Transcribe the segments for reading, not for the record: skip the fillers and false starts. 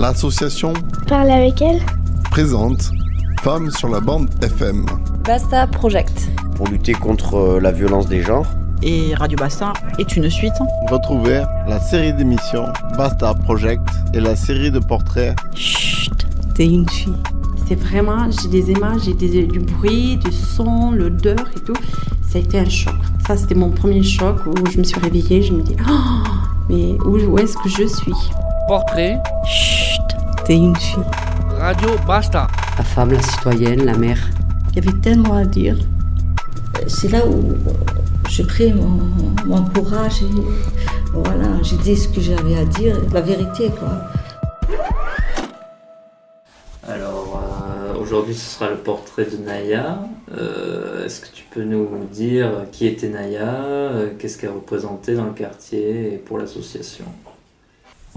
L'association Parle avec elle présente Femmes sur la bande FM. Basta Project. Pour lutter contre la violence des genres. Et Radio Basta est une suite. Retrouvez la série d'émissions Basta Project et la série de portraits Chut, t'es une fille. C'est vraiment, j'ai des images, j'ai du bruit, du son, l'odeur et tout. Ça a été un choc. Ça, c'était mon premier choc où je me suis réveillée, je me dis, oh, mais où est-ce que je suis? Portrait. Chut, t'es une fille. Radio Basta. La femme, la citoyenne, la mère. Il y avait tellement à dire. C'est là où j'ai pris mon courage et voilà, j'ai dit ce que j'avais à dire, la vérité quoi. Alors aujourd'hui ce sera le portrait de Naya. Est-ce que tu peux nous dire qui était Naya, qu'est-ce qu'elle représentait dans le quartier et pour l'association?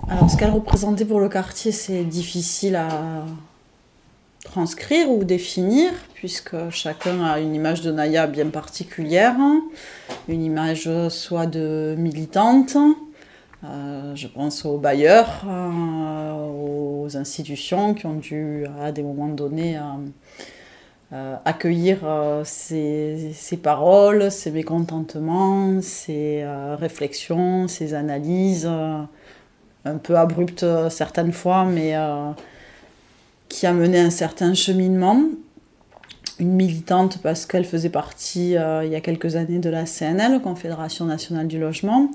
Alors ce qu'elle représentait pour le quartier, c'est difficile à transcrire ou définir, puisque chacun a une image de Naya bien particulière, une image soit de militante, je pense aux bailleurs, aux institutions qui ont dû à des moments donnés accueillir ses paroles, ses mécontentements, ses réflexions, ses analyses, un peu abruptes certaines fois, mais qui a mené un certain cheminement. Une militante parce qu'elle faisait partie, il y a quelques années, de la CNL, Confédération Nationale du Logement.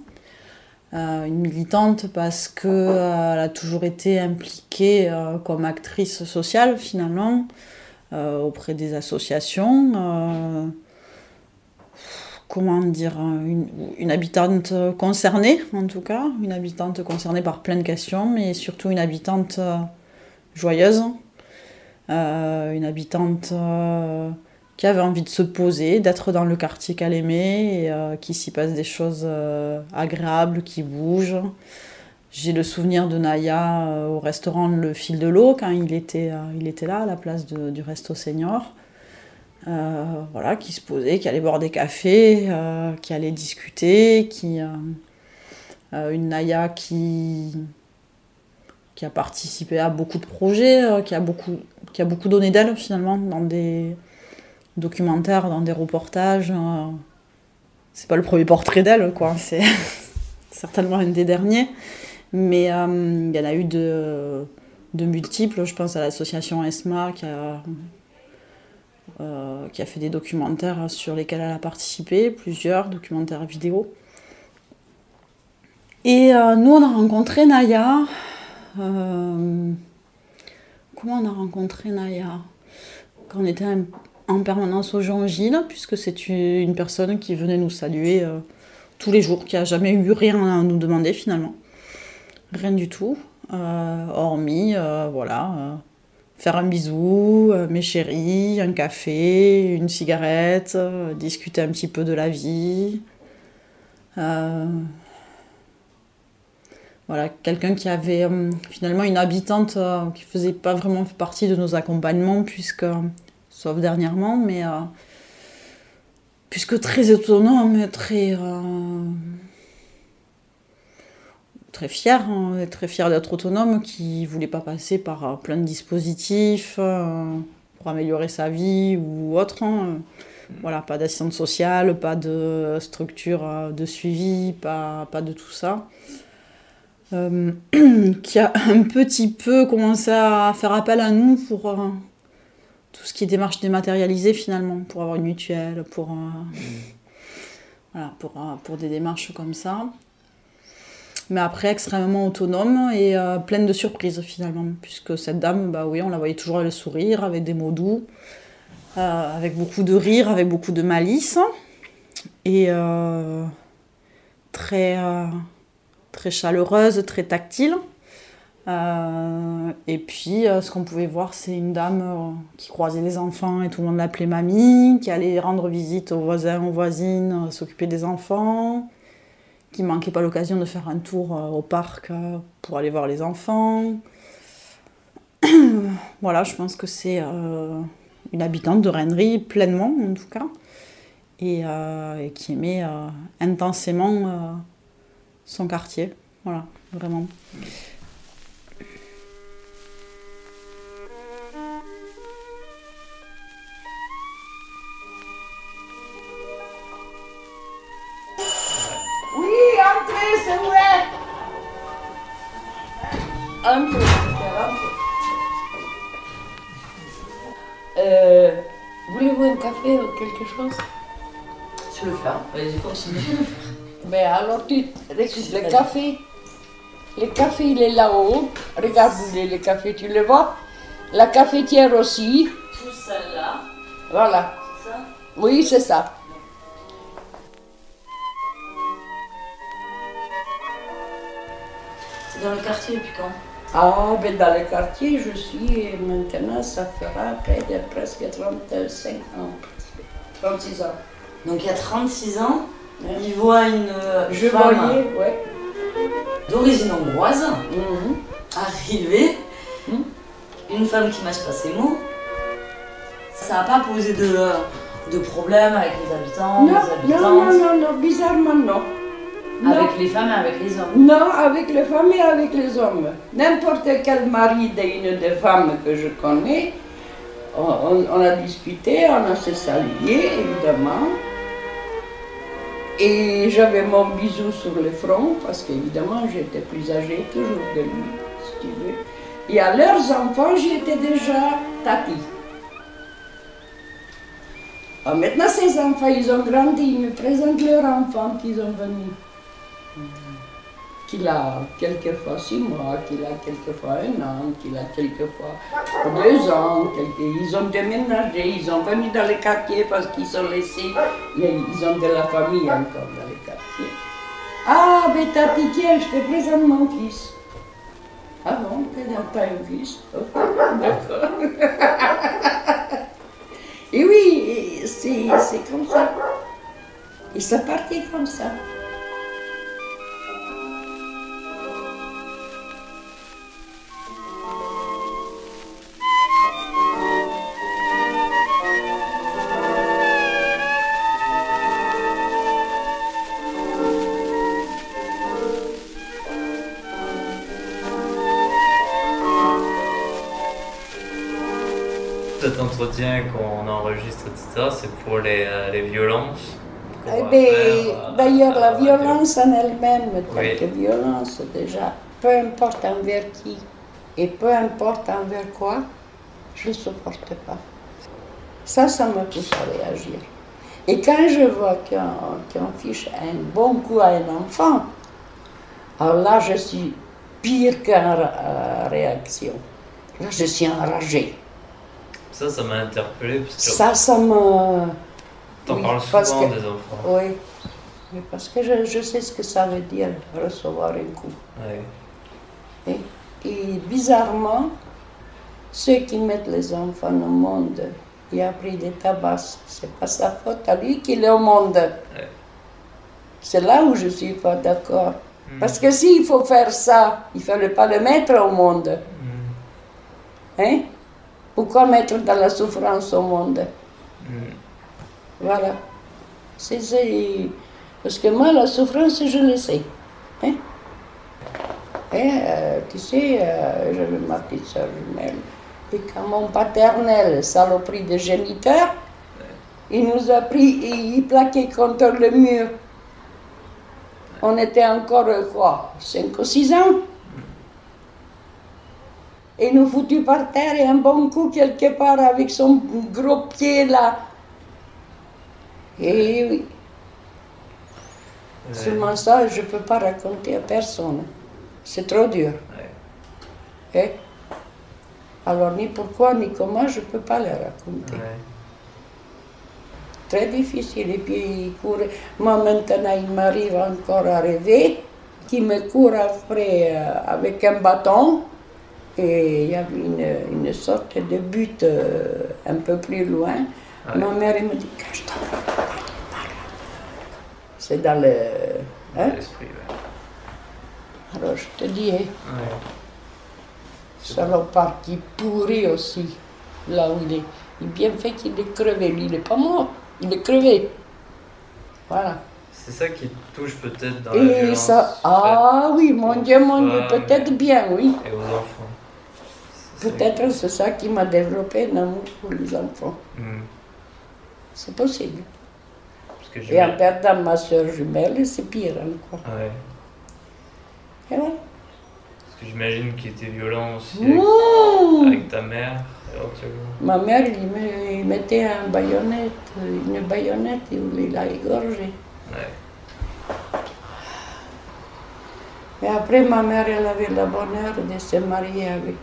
Une militante parce qu'elle a toujours été impliquée comme actrice sociale, finalement, auprès des associations. Comment dire, une habitante concernée, en tout cas. Une habitante concernée par plein de questions, mais surtout une habitante joyeuse. Une habitante qui avait envie de se poser, d'être dans le quartier qu'elle aimait, et qu'il s'y passe des choses agréables, qui bougent. J'ai le souvenir de Naya au restaurant Le Fil de l'Eau, quand il était là, à la place du Resto Senior. Voilà, qui se posait, qui allait boire des cafés, qui allait discuter, une Naya qui a participé à beaucoup de projets, qui a beaucoup donné d'elle finalement dans des documentaires, dans des reportages. C'est pas le premier portrait d'elle, quoi. C'est certainement un des derniers, mais il y en a eu de multiples. Je pense à l'association ESMA qui a fait des documentaires sur lesquels elle a participé, plusieurs documentaires vidéo. Et nous, on a rencontré Naya. Comment on a rencontré Naya? Quand on était en permanence au Jean-Gilles, puisque c'est une personne qui venait nous saluer tous les jours, qui n'a jamais eu rien à nous demander finalement. Rien du tout, hormis faire un bisou, mes chéris, un café, une cigarette, discuter un petit peu de la vie. Voilà, quelqu'un qui avait finalement une habitante qui faisait pas vraiment partie de nos accompagnements, sauf dernièrement, mais puisque très autonome, très fière, très fière d'être autonome, qui voulait pas passer par plein de dispositifs pour améliorer sa vie ou autre. Voilà, pas d'assistante sociale, pas de structure de suivi, pas de tout ça. Qui a un petit peu commencé à faire appel à nous pour tout ce qui est démarche dématérialisée finalement, pour avoir une mutuelle, pour des démarches comme ça. Mais après, extrêmement autonome et pleine de surprises finalement, puisque cette dame, on la voyait toujours le sourire, avec des mots doux, avec beaucoup de rire, avec beaucoup de malice, et très chaleureuse, très tactile. Et puis, ce qu'on pouvait voir, c'est une dame qui croisait les enfants et tout le monde l'appelait mamie, qui allait rendre visite aux voisins, aux voisines, s'occuper des enfants, qui manquait pas l'occasion de faire un tour au parc pour aller voir les enfants. Voilà, je pense que c'est une habitante de Rennery, pleinement en tout cas, et qui aimait intensément son quartier. Voilà, vraiment. Voulez-vous un café ou quelque chose? Je le fais, vas-y, continue. Ben alors tu récupères le café. Le café il est là-haut. Regarde où il est le café, tu le vois? La cafetière aussi. Tout celle-là. Voilà. C'est ça? Oui, c'est ça. C'est dans le quartier depuis quand? Ah, ben dans le quartier, je suis maintenant, ça fera près de presque 35 ans. 36 ans. Donc il y a 36 ans, il voit une Je femme voyais, ouais. d'origine hongroise arriver, une femme qui mâche pas ses mots. Ça n'a pas posé de problème avec les habitants, Non, les habitantes, non, bizarrement non. avec les femmes et avec les hommes. Non, avec les femmes et avec les hommes. N'importe quel mari d'une des femmes que je connais, on a discuté, on a se salué, évidemment. Et j'avais mon bisou sur le front, parce qu'évidemment, j'étais plus âgée toujours de lui, si tu veux. Et à leurs enfants, j'étais déjà tati. Alors maintenant, ces enfants, ils ont grandi, ils me présentent leurs enfants qu'ils ont venus. Qu'il a quelquefois 6 mois, qu'il a quelquefois 1 an, qu'il a quelquefois 2 ans. Ils ont déménagé, ils sont venus dans les quartiers parce qu'ils sont laissés, mais ils ont de la famille encore dans les quartiers. Ah, mais tati, tiens, je te présente mon fils. Ah bon, t'as un fils? D'accord. Et oui, c'est comme ça. Et ça partait comme ça. Cet entretien qu'on enregistre, etc., c'est pour les violences. D'ailleurs, la violence en elle-même, quelque violence déjà, peu importe envers qui et peu importe envers quoi, je ne supporte pas. Ça me pousse à réagir. Et quand je vois qu'on fiche un bon coup à un enfant, alors là, je suis pire qu'en réaction. Là, je suis enragée. Ça m'a interpellé. Parce que ça me... T'en parles souvent des enfants. Oui, mais parce que je sais ce que ça veut dire, recevoir un coup. Ouais. Et bizarrement, ceux qui mettent les enfants au monde, il a pris des tabacs, c'est pas sa faute à lui qu'il est au monde. Ouais. C'est là où je ne suis pas d'accord. Parce que s'il faut faire ça, il ne fallait pas le mettre au monde. Hein? Pourquoi mettre dans la souffrance au monde? Voilà. Parce que moi, la souffrance, je le sais. Hein? Tu sais, j'avais ma petite soeur jumelle. Et quand mon paternel, saloperie de géniteur, il nous a pris et il plaquait contre le mur. On était encore, quoi, 5 ou 6 ans. Et nous foutu par terre et un bon coup quelque part avec son gros pied là. Et oui. Seulement ça, je ne peux pas raconter à personne. C'est trop dur. Et alors, ni pourquoi, ni comment, je ne peux pas le raconter. Très difficile. Et puis, il courait. Moi, maintenant, il m'arrive encore à rêver qu'il me court après avec un bâton. Et il y avait une sorte de butte un peu plus loin. Ma mère, elle me dit, cache-toi. C'est dans le... Hein? L'esprit, Alors, je te dis, salopard qui pourrit aussi, là où il est. Il est bien fait qu'il est crevé. Lui, il n'est pas mort, il est crevé. Voilà. C'est ça qui touche peut-être dans la violence. Ça, ah oui, mon Dieu, peut-être bien, oui. Et aux enfants. Peut-être c'est ça qui m'a développé un amour pour les enfants. C'est possible. Et en perdant ma soeur jumelle, c'est pire encore. Ouais. Et ouais. Parce que j'imagine qu'il était violent aussi Mmh. avec ta mère, éventuellement. Ma mère, il mettait une baïonnette, il voulait la égorger. Ouais. Mais après, ma mère, elle avait le bonheur de se marier avec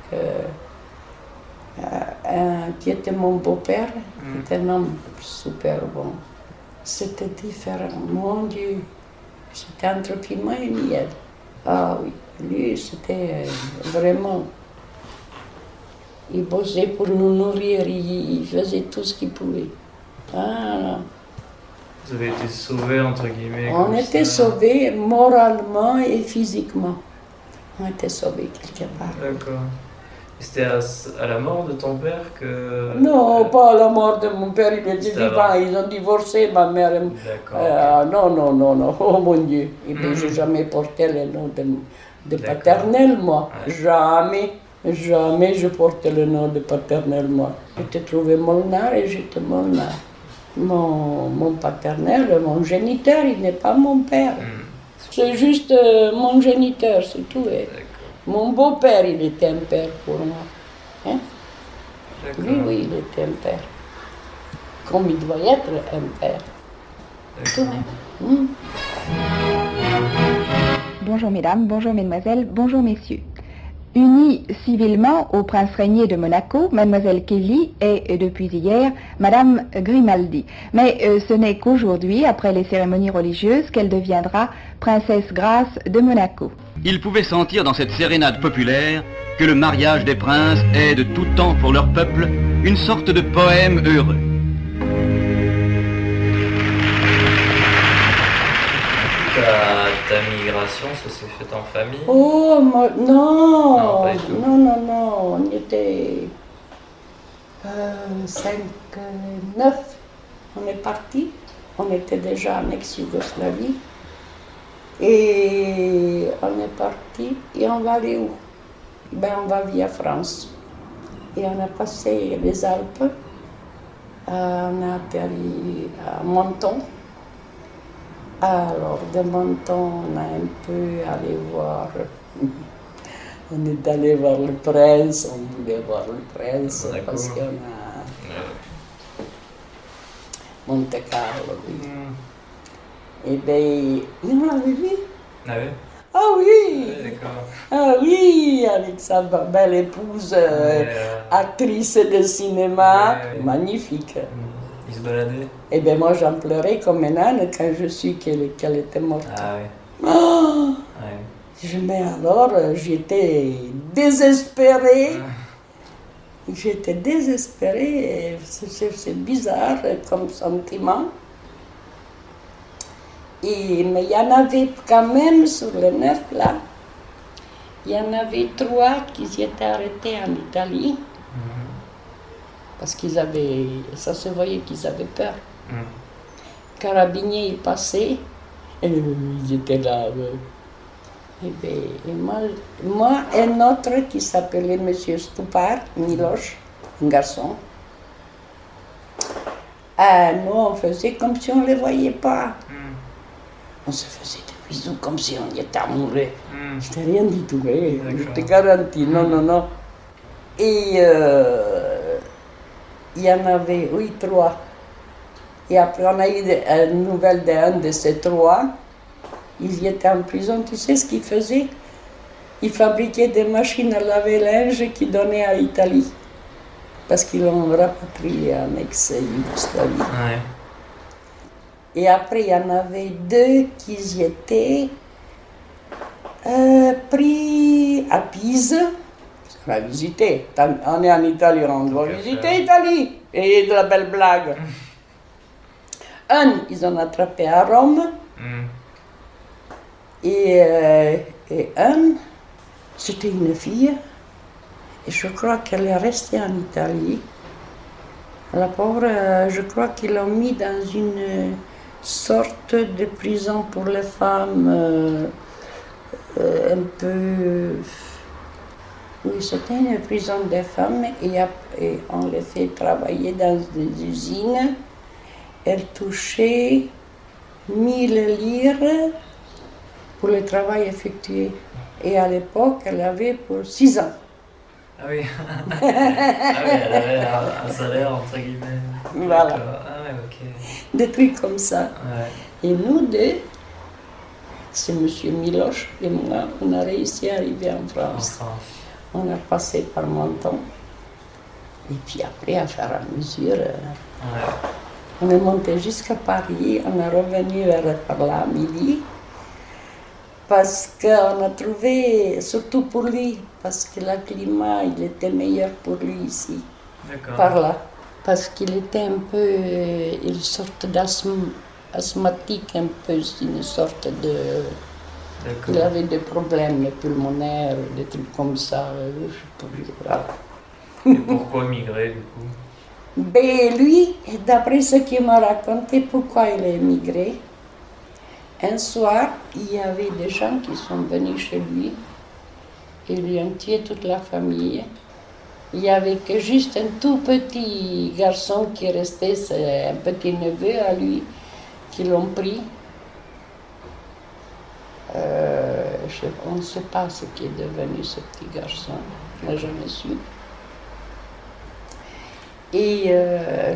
qui était mon beau-père, qui était un homme super bon. C'était différent, mon Dieu. C'était entre piment et miel. Ah oui, lui, c'était vraiment... Il bossait pour nous nourrir, il faisait tout ce qu'il pouvait. Ah, Vous avez été sauvés, entre guillemets. on était sauvés moralement et physiquement. On était sauvés quelque part. D'accord. C'était à la mort de ton père que... Non, pas à la mort de mon père, il était C'était vivant, avant. ils ont divorcé, ma mère. D'accord. Non, oh mon Dieu. Et puis, j'ai jamais porté le nom de paternel, moi. Ouais. Jamais je portais le nom de paternel, moi. J'étais trouvé Molnar et j'étais Molnar. Mon paternel, mon géniteur, il n'est pas mon père. C'est juste mon géniteur, c'est tout. Mon beau-père, il était un père pour moi. Hein? Oui, il était un père. Comme il doit être un père. Tout, hein? Bonjour mesdames, bonjour mesdemoiselles, bonjour messieurs. Unie civilement au prince régnier de Monaco, mademoiselle Kelly est depuis hier madame Grimaldi. Mais ce n'est qu'aujourd'hui, après les cérémonies religieuses, qu'elle deviendra princesse Grâce de Monaco. Il pouvait sentir dans cette sérénade populaire que le mariage des princes est de tout temps pour leur peuple une sorte de poème heureux. Ta migration, ça s'est fait en famille? Oh, non, Non, pas du tout. non, on était 5, 9, on est partis, on était déjà en ex-Yougoslavie, et on est parti, et on va aller où? Ben, on va via France, et on a passé les Alpes, on a atterri à Menton. Alors, de Menton, on a un peu allé voir, on est allé voir le prince, on voulait voir le prince, parce qu'on a Monte Carlo, oui. Et bien, on l'avait vu. Ah oui? Ah oui! D'accord. Ah oui, avec sa belle épouse, actrice de cinéma, magnifique. Ils se baladaient? Eh bien, moi, j'en pleurais comme un âne quand je suis qu'elle était morte. Ah oui. Oh, Ouais. mais alors, j'étais désespérée. J'étais désespérée. C'est bizarre comme sentiment. Mais il y en avait quand même sur les 9 là. Il y en avait 3 qui s'y étaient arrêtés en Italie. Parce qu'ils avaient, ça se voyait qu'ils avaient peur. Carabinier, il passait, et ils étaient là. Et moi, un autre qui s'appelait Monsieur Stupar, Miloš, un garçon. Nous, on faisait comme si on ne les voyait pas. On se faisait des bisous comme si on y était amoureux. C'était rien du tout, je te garantis, non. Et il y en avait, 3. Et après, on a eu une nouvelle d'un de ces 3. Ils y étaient en prison. Tu sais ce qu'ils faisaient? Ils fabriquaient des machines à laver linge qu'ils donnaient à l'Italie. Parce qu'ils l'ont rapatrié en ex-Yougoslavie. Ouais. Et après, il y en avait 2 qui y étaient pris à Pise. On a visité. On est en Italie, on doit visiter l'Italie. Et de la belle blague. Un, ils ont attrapé à Rome. Et un, c'était une fille. Et je crois qu'elle est restée en Italie. La pauvre, je crois qu'ils l'ont mis dans une sorte de prison pour les femmes un peu... Oui, c'était une prison des femmes et on les fait travailler dans des usines. Elle touchait 1000 lire pour le travail effectué. Et à l'époque, elle avait pour 6 ans. Ah oui. Ah oui, elle avait un salaire entre guillemets. Voilà. Ah ouais, ok. Des trucs comme ça. Ouais. Et nous deux, c'est M. Miloche et moi, on a réussi à arriver en France. On a passé par Menton. Et puis après, à faire à mesure, on est monté jusqu'à Paris, on est revenu par là à midi. Parce qu'on a trouvé, surtout pour lui, parce que le climat, il était meilleur pour lui ici, par là. Parce qu'il était un peu, une sorte d'asthmatique, un peu, une sorte de... Il avait des problèmes pulmonaires, des trucs comme ça, je sais pas, voilà. Et pourquoi migrer du coup? Ben lui, d'après ce qu'il m'a raconté, pourquoi il a émigré, un soir, il y avait des gens qui sont venus chez lui et lui ont tué toute la famille. Il n'y avait que juste un tout petit garçon qui restait, c'est un petit neveu à lui, qui l'ont pris. On ne sait pas ce qui est devenu ce petit garçon, je n'ai jamais su. Et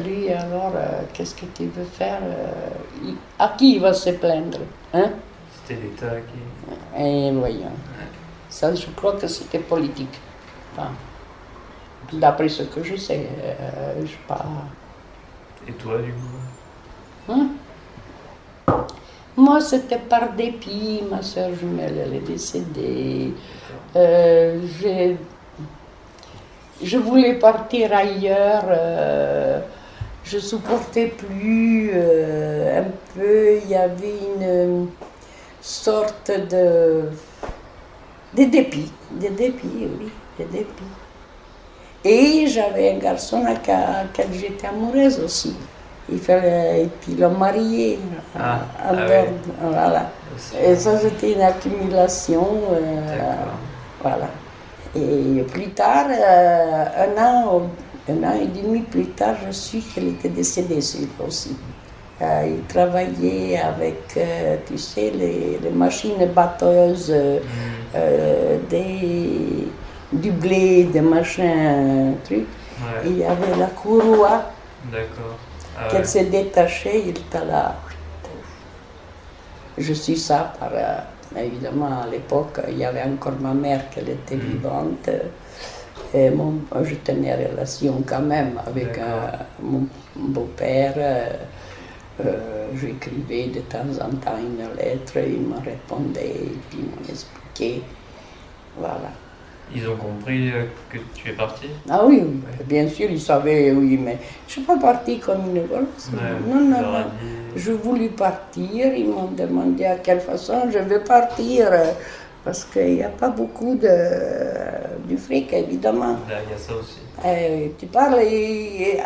lui, alors, qu'est-ce que tu veux faire? À qui il va se plaindre, hein? C'était l'État qui... Et voyons. Ça, je crois que c'était politique. Enfin, d'après ce que je sais, je sais pas... Et toi, du coup? Hein? Moi, c'était par dépit. Ma soeur jumelle, elle est décédée. Je voulais partir ailleurs, je ne supportais plus un peu, il y avait une sorte de dépit, oui, de dépit. Et j'avais un garçon à qui j'étais amoureuse aussi. Et puis l'ont marié en dehors, voilà. Et ça, c'était une accumulation, voilà. Et plus tard, un an et demi plus tard, je suis qu'elle était décédée, celui-là aussi. Il travaillait avec, tu sais, les machines batteuses, du blé, des machins, trucs. Ouais. Il y avait la courroie. D'accord. Qu'elle s'est détachée, il était là. Je suis ça par... évidemment, à l'époque, il y avait encore ma mère qui était vivante. Et je tenais relation quand même avec mon beau-père. J'écrivais de temps en temps une lettre, il me répondait, et puis il m'expliquait. Voilà. Ils ont compris que tu es partie? Ah oui, oui. Ouais. Bien sûr, ils savaient, oui, mais je ne suis pas partie comme une volonté. Non. Je voulais partir, ils m'ont demandé à quelle façon je vais partir, parce qu'il n'y a pas beaucoup du fric, évidemment. Là, il y a ça aussi. Tu parles,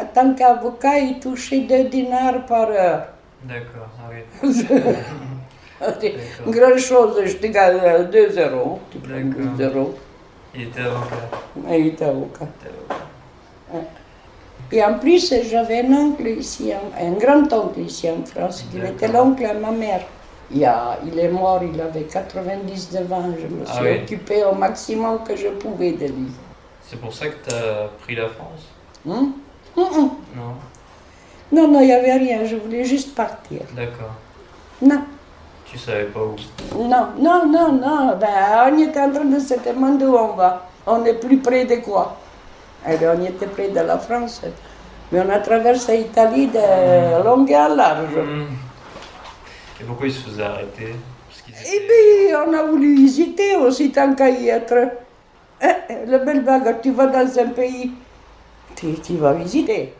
en tant qu'avocat, il touchait 2 dinars par heure. D'accord, ah oui. C'est une grande chose, je te gagne 2 euros. D'accord. 2 euros. Il était avocat. Il était avocat. Et en plus, j'avais un oncle ici, un grand-oncle ici en France, qui était l'oncle à ma mère. Il est mort, il avait 99 ans, je me suis occupée au maximum que je pouvais de lui. C'est pour ça que tu as pris la France? Non. Non, il n'y avait rien, je voulais juste partir. D'accord. Non. Tu savais pas où? Non. Ben, on était en train de se demander où on va. On est plus près de quoi? On était près de la France. Mais on a traversé l'Italie de long et à large. Et pourquoi ils se faisaient arrêter? Eh bien, on a voulu visiter aussi tant qu'à y être. Le bel bague, tu vas dans un pays, tu vas visiter.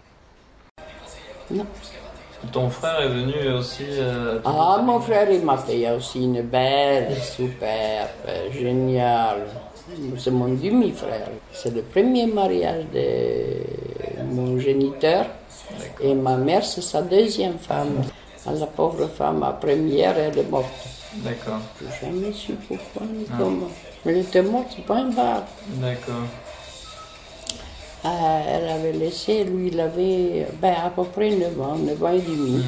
Non. Ton frère est venu aussi mon frère, il m'a fait aussi une belle, super, géniale. C'est mon demi-frère. C'est le premier mariage de mon géniteur. Et ma mère, c'est sa deuxième femme. La pauvre femme, la première, elle est morte. D'accord. Je n'ai jamais su pourquoi ni comment. Elle était morte, c'est pas un bar. D'accord. Elle avait laissé, lui, il avait à peu près 9 ans et demi.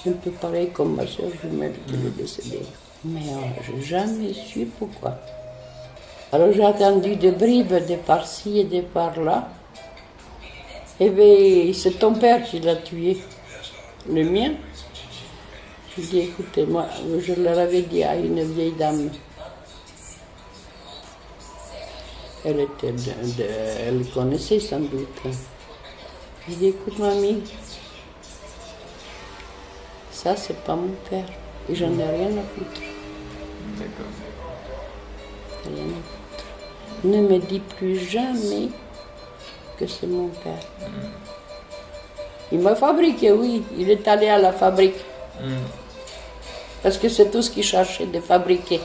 Un peu pareil comme ma soeur jumelle qui est décédée. Mais je n'ai jamais su pourquoi. Alors j'ai attendu des bribes de par-ci et de par-là. Et bien, c'est ton père qui l'a tué, le mien. Je dis, écoutez, moi, je leur avais dit à une vieille dame. Elle connaissait sans doute. Je dis, écoute, mamie, ça, c'est pas mon père. Et j'en ai rien à foutre. D'accord. Rien à foutre. Ne me dis plus jamais que c'est mon père. Il m'a fabriqué, oui. Il est allé à la fabrique. Parce que c'est tout ce qu'il cherchait de fabriquer.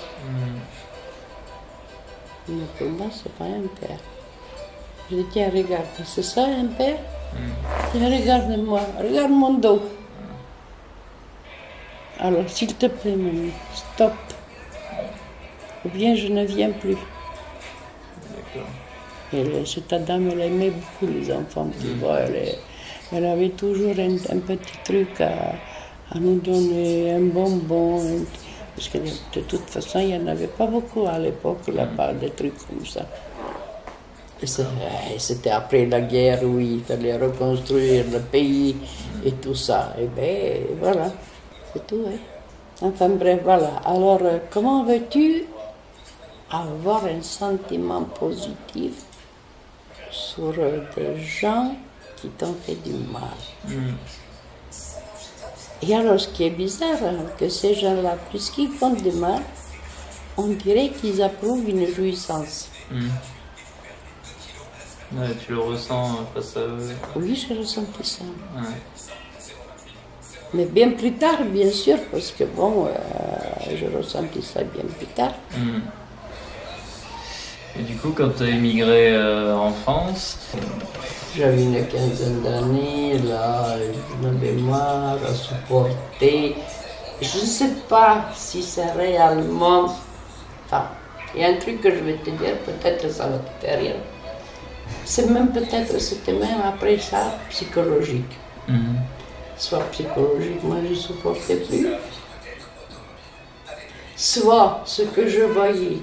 Mais pour moi, c'est pas un père. Je dis, tiens, regarde, c'est ça un père? Tiens, regarde-moi, regarde mon dos. Alors, s'il te plaît, mamie, stop. Ou bien je ne viens plus. Et cette dame, elle aimait beaucoup les enfants, tu vois. Elle avait toujours un petit truc à nous donner, un bonbon. Parce que de toute façon, il n'y en avait pas beaucoup à l'époque, là-bas, des trucs comme ça. C'était après la guerre où il fallait reconstruire le pays et tout ça. Et bien, voilà, c'est tout. Hein. Enfin bref, voilà. Alors, comment veux-tu avoir un sentiment positif sur des gens qui t'ont fait du mal? Et alors, ce qui est bizarre, que ces gens-là, puisqu'ils font du mal, on dirait qu'ils approuvent une jouissance. Ouais, tu le ressens face à eux. Oui, j'ai ressenti ça. Ouais. Mais bien plus tard, bien sûr, parce que bon, j'ai ressenti ça bien plus tard. Et du coup, quand tu as émigré en France, j'avais une quinzaine d'années, là, j'en avais marre à supporter. Je ne sais pas si c'est réellement... Enfin, il y a un truc que je vais te dire, peut-être ça va te faire rire. C'est même peut-être, c'était même après ça, psychologique. Soit psychologique, moi je ne supportais plus. Soit ce que je voyais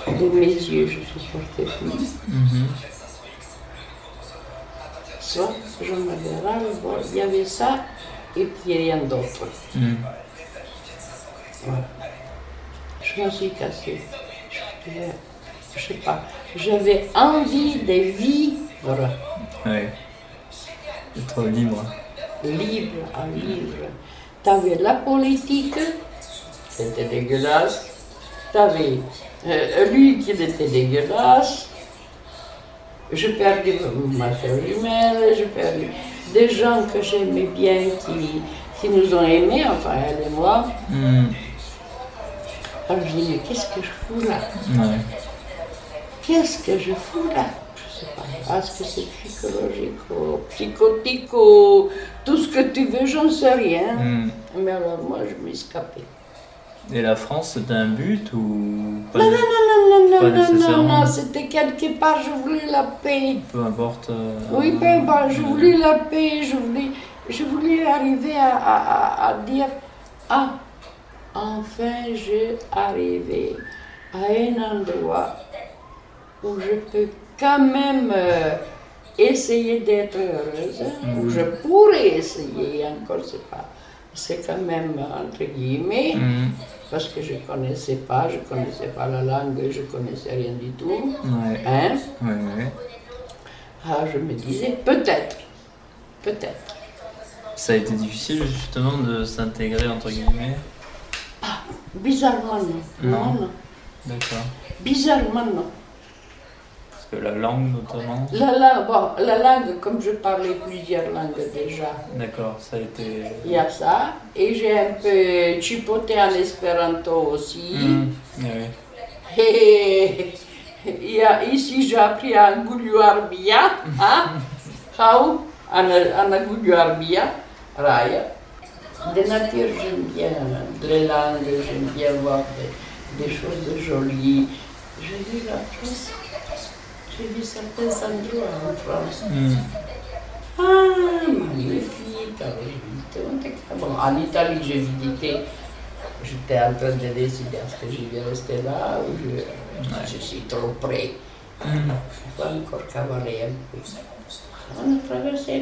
de mes yeux, je ne supportais plus. Soit j'en avais ras le bol. Il y avait ça et puis rien d'autre. Voilà. Je me suis cassée. Je sais pas. J'avais envie de vivre. Oui. D'être libre. Libre à vivre. T'avais la politique, c'était dégueulasse. T'avais lui qui était dégueulasse. J'ai perdu ma soeur jumelle, j'ai perdu des gens que j'aimais bien qui nous ont aimés, enfin elle et moi. Alors je dis, mais qu'est-ce que je fous là? Qu'est-ce que je fous là? Je sais pas, est-ce que c'est psychologique ou psychotique ou tout ce que tu veux, j'en sais rien. Mais alors moi je m'escapais. Et la France, c'était un but ou pas? Non, c'était quelque part, je voulais la paix. Peu importe. Oui, peu importe, je voulais la paix, je voulais arriver à dire, ah, enfin j'ai arrivé à un endroit où je peux quand même essayer d'être heureuse, où je pourrais essayer, encore c'est quand même entre guillemets, parce que je ne connaissais pas la langue, je ne connaissais rien du tout. Hein? Alors je me disais, peut-être. Ça a été difficile justement de s'intégrer entre guillemets? Ah, bizarrement non. Non. D'accord. Bizarrement non. Parce que la langue notamment? La langue, comme je parlais plusieurs langues déjà. D'accord, ça a été... Il y a ça, et j'ai un peu chipoté en espéranto aussi. Et ici j'ai appris à Guluarbia, à Guluarbia, Raya. De nature, j'aime bien les langues, j'aime bien voir des choses jolies. J'ai vu la France. J'ai vu certains endroits en France. Ah, magnifique. Alors, bon, en Italie, j'ai visité J'étais en train de décider est-ce que je vais rester là ou je suis trop près. Il faut encore cavaler un peu. On a traversé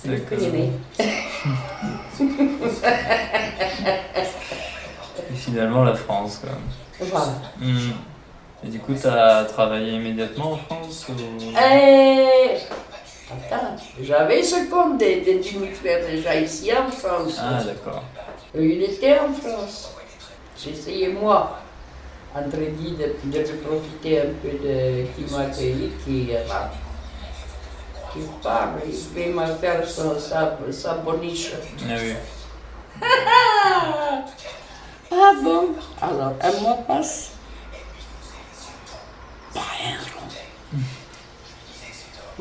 les Pyrénées. Et finalement la France quand même. Voilà. Et du coup, tu as travaillé immédiatement en France ou... Attends, j'avais secondé des demi-frères déjà ici en France. Ah, d'accord. Il était en France. J'essayais moi, entre guillemets, de profiter un peu de qui m'a accueilli, qui parle, il fait me faire sa boniche. Ah oui. Ah bon? Alors, un mois passe. Pas un rond.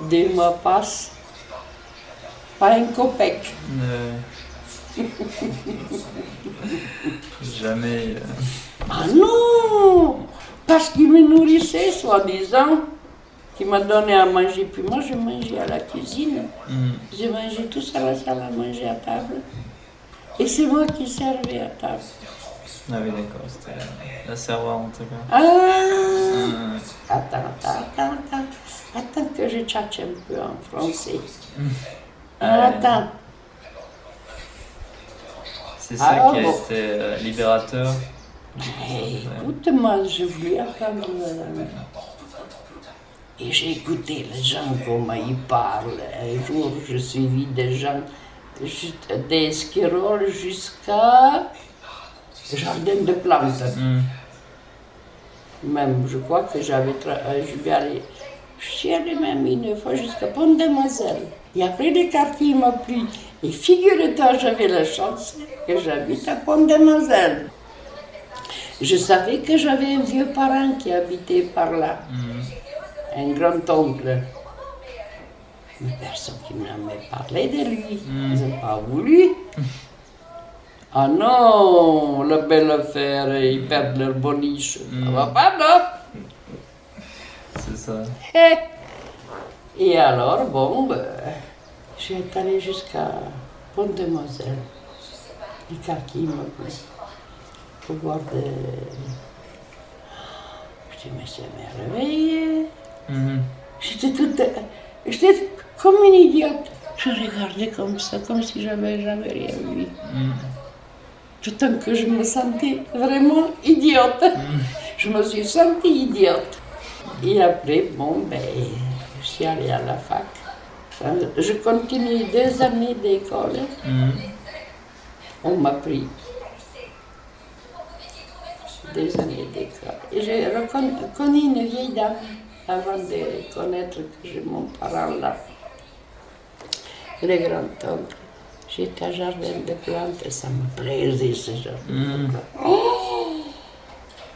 2 mois passent. Pas un copec. Jamais. Ah non! Parce qu'il me nourrissait, soi-disant, qu'il m'a donné à manger. Puis moi, je mangeais à la cuisine. Je mangeais tout ça, la salle à manger à table. Et c'est moi qui servais à table. Ah oui, d'accord, c'était la servante. Attends que je tchatche un peu en français. Attends. C'est ça qui a été libérateur. Écoute-moi, je voulais apprendre la langue. Et j'ai écouté les gens comment ils parlent. Un jour, je suivis des gens, des Esquirol jusqu'à jardin de plantes. Même, je crois que je suis allée même une fois jusqu'à Pont-Demoiselle. Et après, les quartiers m'ont pris. Et figure-toi, j'avais la chance que j'habite à Pont-Demoiselle. Je savais que j'avais un vieux parent qui habitait par là. Un grand-oncle. Mais personne qui m'a parlé de lui. Ils n'ont pas voulu. Ah non, la belle affaire, ils perdent leur boniche. Ça va pas, non? C'est ça. Et alors, bon, j'ai été allée jusqu'à Pont-Demoiselle. Les quartiers m'ont pris pour voir des... Je dis, mais c'est merveilleux. J'étais comme une idiote. Je regardais comme ça, comme si j'avais jamais rien vu. Tout le temps que je me sentais vraiment idiote. Je me suis sentie idiote. Et après, bon, ben, je suis allée à la fac. Enfin, je continue 2 années d'école. On m'a pris. 2 années d'école. Et j'ai connu une vieille dame avant de connaître que j'ai mon parent là. Le grand-oncle. J'étais à jardin de plantes et ça me plaisait ce jardin de plantes. Oh!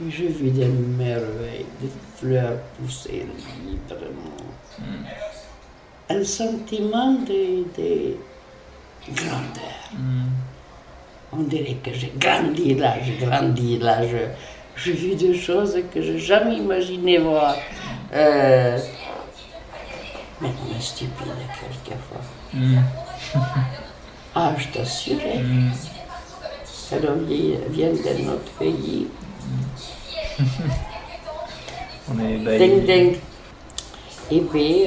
J'ai vu des merveilles, des fleurs pousser librement. Un sentiment de grandeur. On dirait que j'ai grandi là. J'ai vu des choses que je n'ai jamais imaginé voir. Mais on est stupide quelquefois. Ah, je t'assure, quand on vient de notre pays, on est ding ding. Et puis,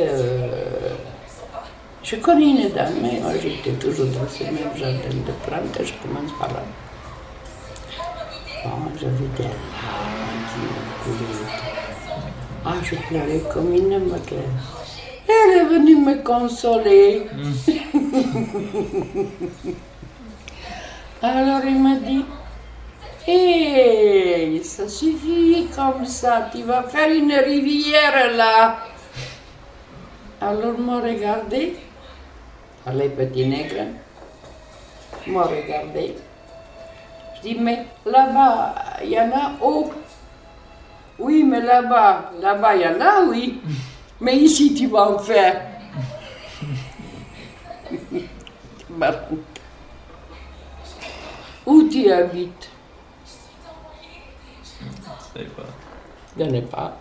je connais une dame, mais moi j'étais toujours dans ce même jardin de plantes, je commence par là. Bon, j'avais des larmes qui me coulaient. Ah, je pleurais comme une madeleine. Elle est venue me consoler. Alors il m'a dit, hé, ça suffit comme ça, tu vas faire une rivière là. Alors m'a regardé, les petits nègres, m'a regardé. Je dis, mais là-bas, il y en a où? Oui, mais là-bas, il y en a, oui. Mais ici, tu vas en faire. Où tu habites? Je sais pas. Je ne sais pas.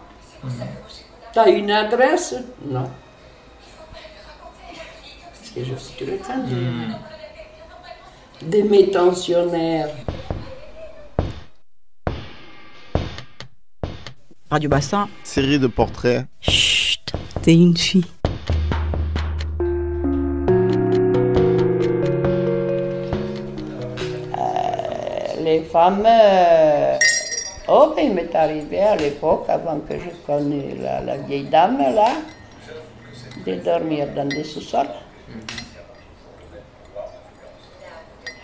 T'as une adresse? Non. Parce que je suis le candidat. de mes tensionnaires. Radio Bassin. Série de portraits. Chut, t'es une fille. Les femmes, oh, il m'est arrivé à l'époque, avant que je connaisse la vieille dame là, de dormir dans des sous-sols.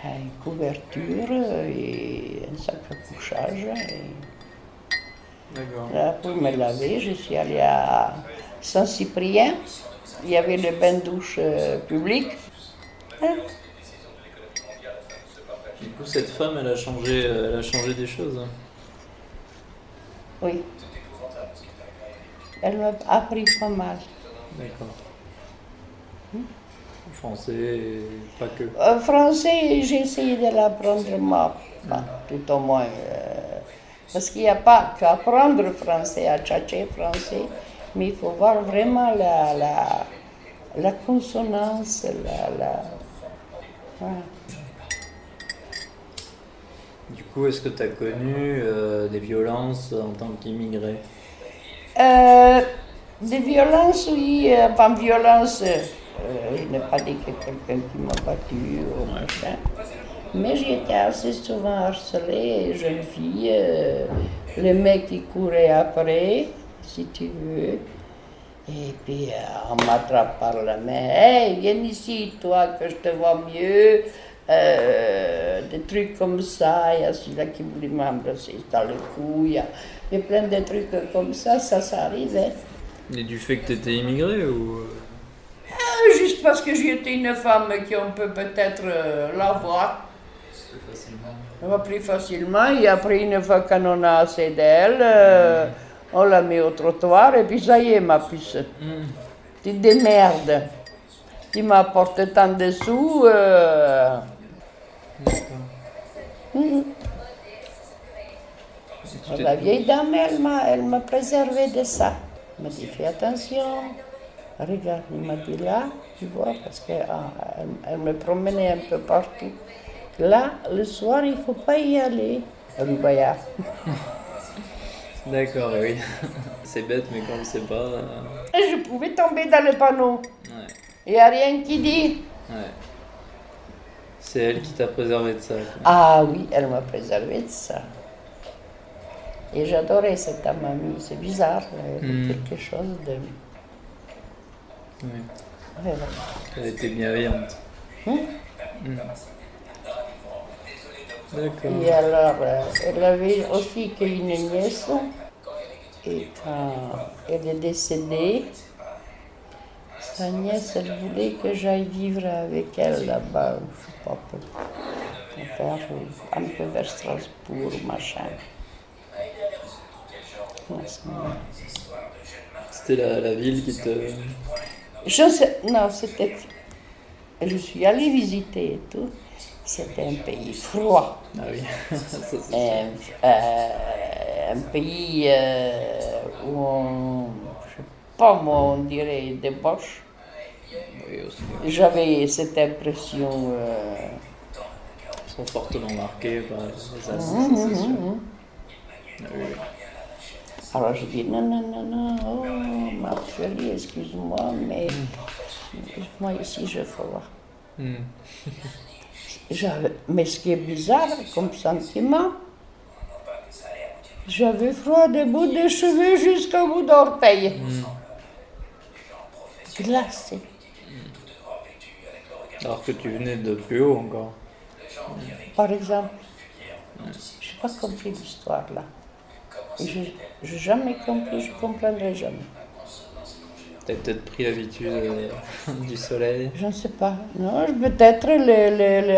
Une couverture et un sac à couchage. Là, pour me laver, je suis allée à Saint-Cyprien. Il y avait le bain-douche public. Du coup, cette femme, elle a changé des choses. Oui. Elle m'a appris pas mal. D'accord. Français, pas que. Français, j'ai essayé de l'apprendre, moi, tout au moins. Parce qu'il n'y a pas qu'apprendre français, à tchatcher français, mais il faut voir vraiment la consonance, voilà. Du coup, est-ce que tu as connu des violences en tant qu'immigré? Des violences, oui, pas violence. Je n'ai pas dit que quelqu'un qui m'a battu ou machin. Mais j'ai été assez souvent harcelée, jeune fille. Les mecs qui couraient après, si tu veux. Et puis on m'attrape par la main. Hey, viens ici, toi, que je te vois mieux. Des trucs comme ça. Il y a celui-là qui voulait m'embrasser dans le cou. Il y a plein de trucs comme ça, ça arrivait. Et du fait que tu étais immigrée ou... Juste parce que j'étais une femme qu'on peut peut-être l'avoir. Plus facilement. Et après, une fois qu'on a assez d'elle, on la met au trottoir et puis ça y est, ma puce. Tu te démerdes. Tu m'apportes tant de sous. La vieille dame, elle m'a préservé de ça. Elle m'a dit, fais attention. Regarde, il m'a dit là, tu vois, parce qu'elle me promenait un peu partout. Là, le soir, il ne faut pas y aller. Rubaya. D'accord, oui. C'est bête, mais comme c'est pas... Je pouvais tomber dans le panneau. Ouais. Il n'y a rien qui dit. Ouais. C'est elle qui t'a préservé de ça. Quoi. Ah oui, elle m'a préservé de ça. Et j'adorais cette mamie. C'est bizarre, quelque chose de... Oui. Voilà. Elle était bienveillante. D'accord. Et alors, elle avait aussi qu'une nièce. Et quand elle est décédée, sa nièce, elle voulait que j'aille vivre avec elle là-bas, je sais pas, pour faire un peu vers Strasbourg, machin. C'était la ville qui te... Non, c'était... Je suis allée visiter et tout. C'était un pays froid. Ah oui. Un pays où on... Je sais pas moi, on dirait des boches. Oui, aussi. J'avais cette impression... Ils sont fortement marqués par les associations. Ah oui. Alors je dis non, oh, ma chérie, excuse-moi, mais moi ici je veux voir. Mais ce qui est bizarre comme sentiment, j'avais froid des bouts de cheveux jusqu'au bout d'orteil. Glacé. Alors que tu venais de plus haut encore. Par exemple, je n'ai pas compris l'histoire là. Je n'ai jamais compris, je ne comprendrai jamais. Tu as peut-être pris l'habitude du soleil? Je ne sais pas. Non, peut-être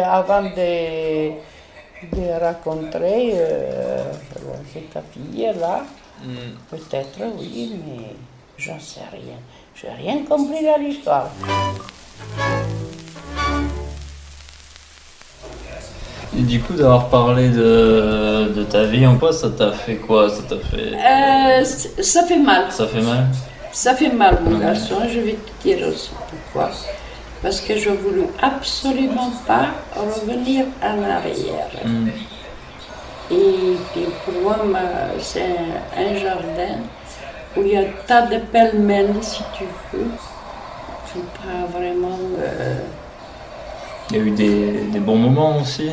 avant de rencontrer cette fille là, peut-être oui, mais j'en sais rien. Je n'ai rien compris à l'histoire. Et du coup, d'avoir parlé de ta vie en quoi, ça t'a fait quoi? Ça t'a fait... Ça fait mal. Ça fait mal? Ça fait mal, mon garçon, je vais te dire aussi pourquoi. Parce que je ne voulais absolument pas revenir en arrière. Et puis pour moi, c'est un jardin où il y a un tas de pêle-mêle, si tu veux. Je ne suis pas vraiment... Il y a eu des bons moments aussi,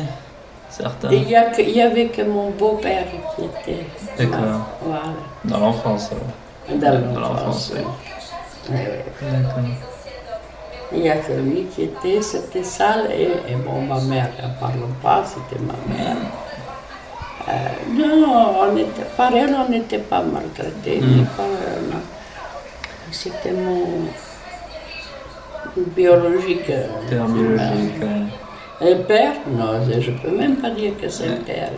certains. Il y avait que mon beau-père qui était... D'accord. Voilà. Dans l'enfance, alors. Dans l'enfance, oui. D'accord. Il n'y a que lui qui était, c'était sale, et bon, ma mère, elle ne parle pas, c'était ma mère. Non, par elle, on n'était pas maltraités, mais par non. C'était mon biologique. Père biologique, Et père, non, je ne peux même pas dire que c'est un père.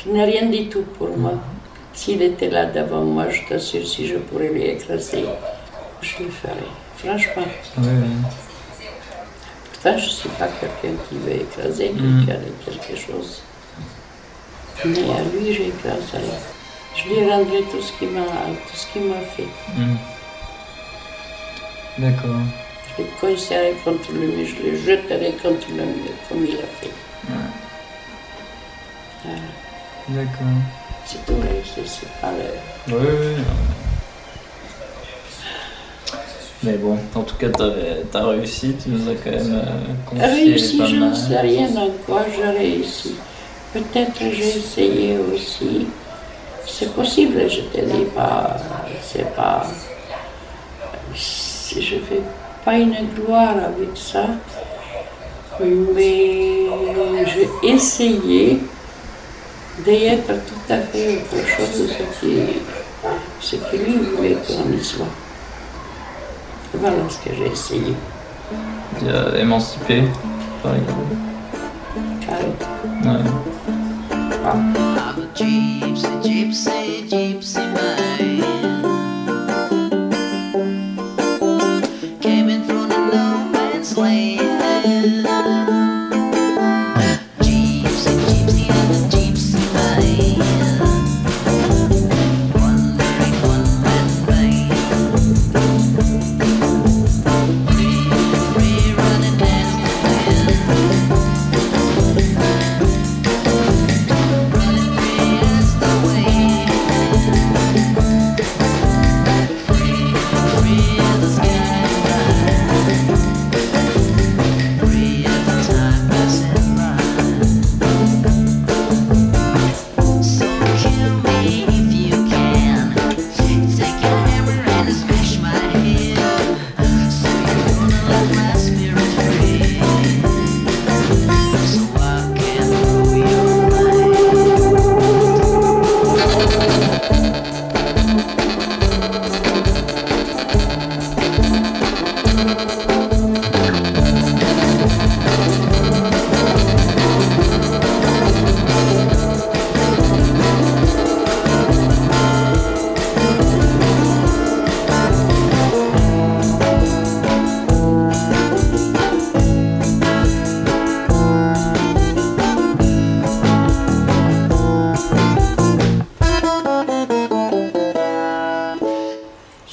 Il n'a rien du tout pour moi. S'il était là devant moi, je t'assure, si je pourrais lui écraser, je le ferais. Franchement. Oui. Pourtant, je ne suis pas quelqu'un qui veut écraser quelqu'un de quelque chose. Mais à lui, j'ai écrasé. Je lui rendrai tout ce qu'il m'a fait. D'accord. Je l'ai coincé contre le mur, je l'ai jeté contre le mur, comme il a fait. D'accord. C'est tout, c'est pas le... Oui. Mais bon, en tout cas, t'as réussi, tu nous as quand même confié réussi, pas je mal. ne sais rien en quoi j'ai réussi. Peut-être j'ai essayé aussi. C'est possible, je te dis pas, c'est pas... Je fais pas une gloire avec ça, mais j'ai essayé d'être tout à fait autre chose de ce qui lui voulait qu'on y soit. Voilà ce que j'ai essayé. Tu as émancipé, par exemple. Carrément. Ouais. I'm a gypsy man. Came in from the no man's land. Gypsy, I'm a gypsy man. Wandering one man band. Free running as the wind. Running free as the wind. Free as the sky.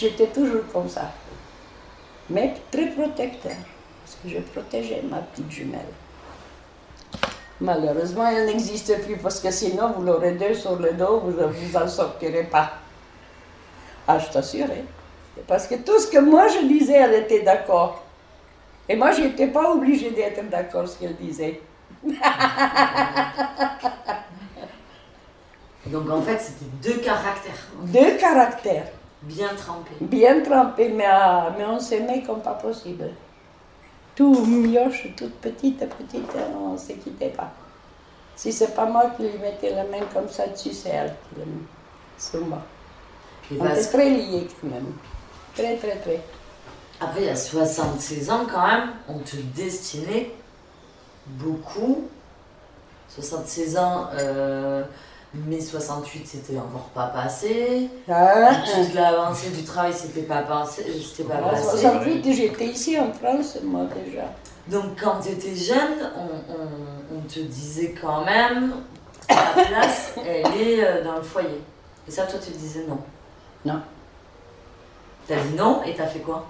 J'étais toujours comme ça, mais très protecteur, parce que je protégeais ma petite jumelle. Malheureusement, elle n'existe plus, parce que sinon, vous l'aurez deux sur le dos, vous ne en sortirez pas. Ah, je t'assure, hein. Parce que tout ce que moi je disais, elle était d'accord. Et moi, je n'étais pas obligée d'être d'accord ce qu'elle disait. Donc en fait, c'était deux caractères. Deux caractères. Bien trempés. Bien trempés, mais on s'aimait comme pas possible. Tout mioche, toute petite, on ne se quittait pas. Si c'est pas moi qui lui mettais la main comme ça dessus, c'est elle qui l'a mis sur moi. On était très liés quand même. Très, très, très. Après, il y a 76 ans quand même, on te destinait beaucoup. 76 ans, mai 68, c'était encore pas passé. Toute l'avancée du travail, c'était pas passé. En 68, j'étais ici en France, moi déjà. Donc quand tu étais jeune, on te disait quand même, ta place, elle est dans le foyer. Et ça, toi, tu te disais non. Non. T'as dit non et t'as fait quoi?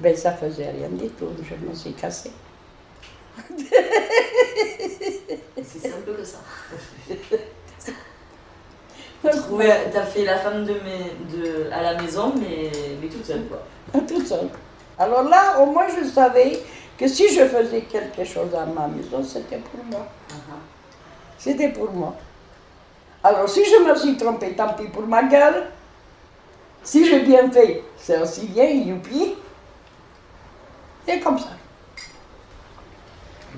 Ben ça faisait rien du tout, je me suis cassée. C'est simple que ça. T'as fait la femme à la maison, mais toute seule, quoi. Toute seule. Alors là, au moins, je savais que si je faisais quelque chose à ma maison, c'était pour moi. C'était pour moi. Alors, si je me suis trompée, tant pis pour ma gueule. Si j'ai bien fait, c'est aussi bien, youpi. C'est comme ça.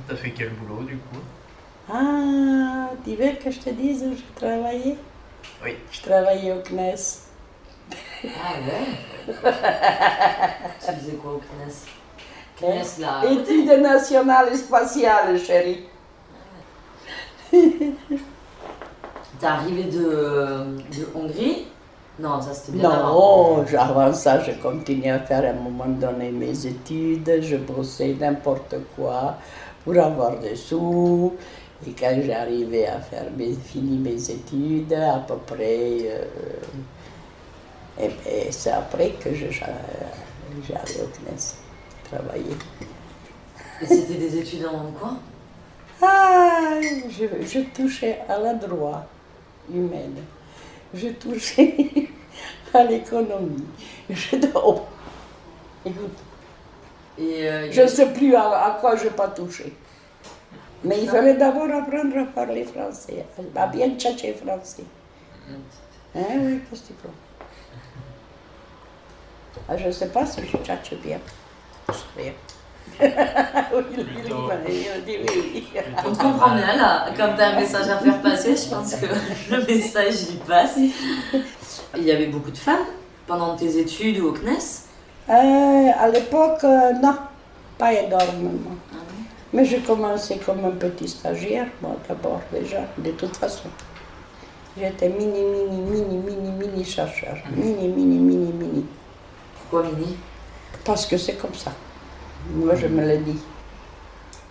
T'as fait quel boulot, du coup? Ah, tu veux que je te dise où je travaillais? Oui. Je travaillais au CNES. Ah ouais. Tu faisais quoi au CNES? CNES, là. Études nationales et spatiales, chérie. T'es arrivé de Hongrie? Non, ça c'était bien avant. Non, avant ça, je continuais à faire à un moment donné mes études. Je bossais n'importe quoi pour avoir des sous. Et quand j'arrivais à faire fini mes études, à peu près, et bien, c'est après que j'allais au CNES travailler. Et c'était des études en quoi? Ah, je touchais à la droit humaine. Je touchais à l'économie. Écoute, je ne sais plus à quoi je n'ai pas touché. Mais il fallait d'abord apprendre à parler français, à bien tchatcher français. Hein, oui, qu'est-ce que tu crois? Ah, je ne sais pas si je tchatche bien. Je sais rien. On te comprend bien là, comme tu as un message à faire passer, je pense que le message il passe. Il y avait beaucoup de femmes pendant tes études ou au CNES? À l'époque, non, pas énormément. Mais j'ai commencé comme un petit stagiaire, moi d'abord déjà, de toute façon. J'étais mini chercheur. Mini. Pourquoi mini? Parce que c'est comme ça. Moi, je me le dis.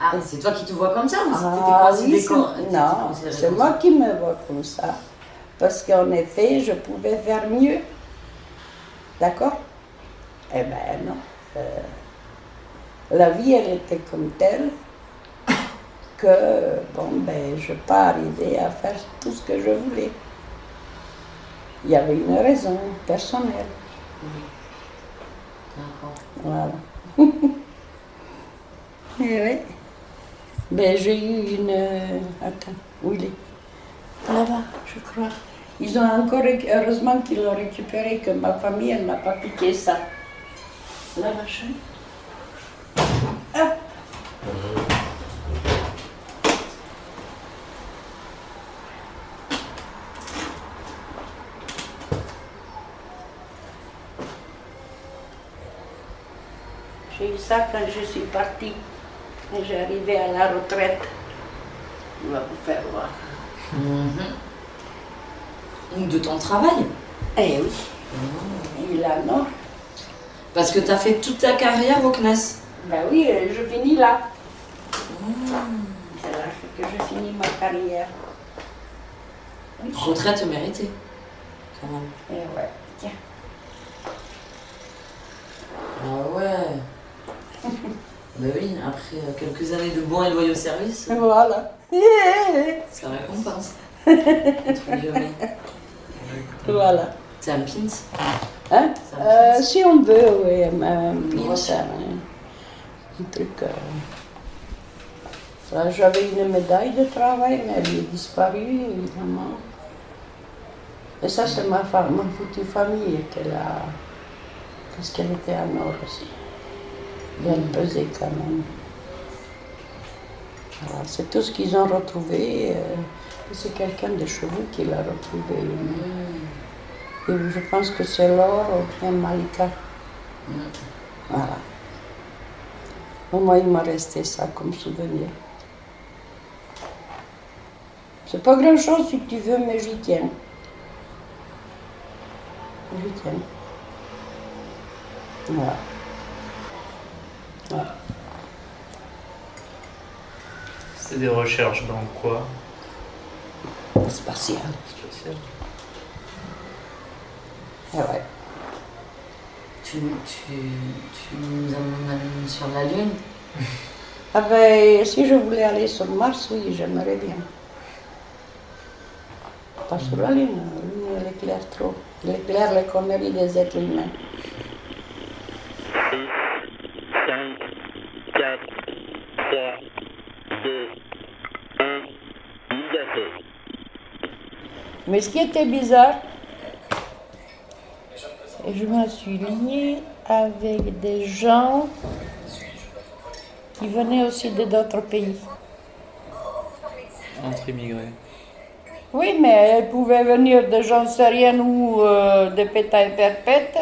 Ah, c'est toi qui te vois comme ça ou non, c'est moi qui me vois comme ça. Parce qu'en effet, je pouvais faire mieux. D'accord? Eh ben non. La vie, elle était comme telle que, bon, ben, je n'ai pas arrivé à faire tout ce que je voulais. Il y avait une raison personnelle. D'accord. Voilà. Et oui. Ben, j'ai eu une... Attends, où il est? Là-bas, je crois. Ils ont encore... Heureusement qu'ils l'ont récupéré, que ma famille, elle n'a pas piqué ça. La machine. Ah. J'ai eu ça quand je suis partie. J'ai arrivé à la retraite. On va vous faire voir. Donc de ton travail? Eh oui. Et là, non. Parce que tu as fait toute ta carrière au CNES? Ben oui, je finis là. C'est là que je finis ma carrière. Oui. Retraite méritée, quand même. Eh ouais, tiens. Ah ouais. Ben oui, après quelques années de bons et loyaux services. Voilà. Ça récompense. Entre guillemets. Voilà. C'est un pins? Hein? Si on veut, oui. Un truc. J'avais une médaille de travail, mais elle est disparue, évidemment. Et ça, c'est ma foutue famille qui l'a. Parce qu'elle était en or aussi. Et elle pesait quand même. Voilà, c'est tout ce qu'ils ont retrouvé. C'est quelqu'un de chez vous qui l'a retrouvé. Et je pense que c'est l'or ou bien Malika. Voilà. Au moins, il m'a resté ça comme souvenir. C'est pas grand-chose si tu veux, mais j'y tiens. J'y tiens. Voilà. Voilà. C'est des recherches dans quoi? Spatial. Spatial. Ah ouais. Tu tu nous emmènes sur la Lune? Ah ben, si je voulais aller sur Mars, oui, j'aimerais bien. Pas sur la Lune, elle éclaire trop. Elle éclaire les conneries des êtres humains. 5, 4, 3, 2, 1, liberté. Mais ce qui était bizarre, je me suis liée avec des gens qui venaient aussi d'autres pays. Entre immigrés. Oui, mais elles pouvaient venir de j'en sais rien où, de péta et perpète,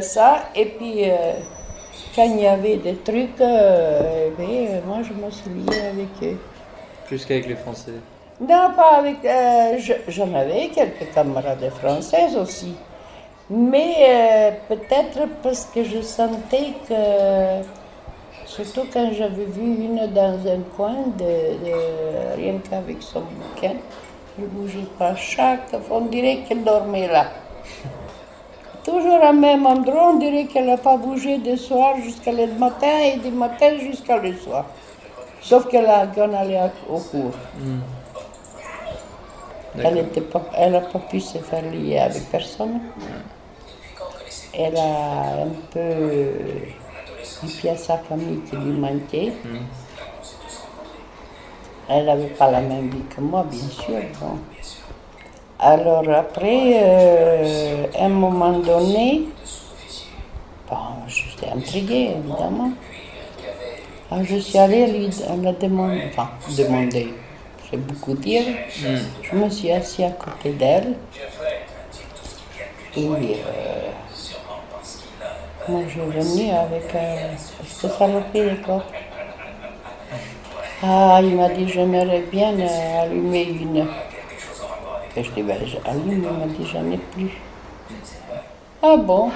ça, et puis quand il y avait des trucs, moi je me suis liée avec eux. Plus qu'avec les Français. Non, pas avec... j'en avais quelques camarades françaises aussi. Mais peut-être parce que je sentais que... Surtout quand j'avais vu une dans un coin, rien qu'avec son bouquin, je ne bougeais pas chaque fois, on dirait qu'elle dormait là. Toujours au même endroit, on dirait qu'elle n'a pas bougé du soir jusqu'à le matin et du matin jusqu'à le soir. Sauf qu'on allait au cours. Elle n'a pas pu se faire lier avec personne. Elle a un peu... Et puis à sa famille qui lui manquait. Elle n'avait pas la même vie que moi, bien sûr. Bon. Alors après, à un moment donné, bon, j'étais intriguée, évidemment. Alors, je suis allée la demander, c'est beaucoup dire. Je me suis assise à côté d'elle. Et moi, je suis venue avec cette saloperie de corps. Ah, il m'a dit, j'aimerais bien allumer une. Et je dis, ben, j'allume, il m'a dit, j'en ai plus. Ah bon?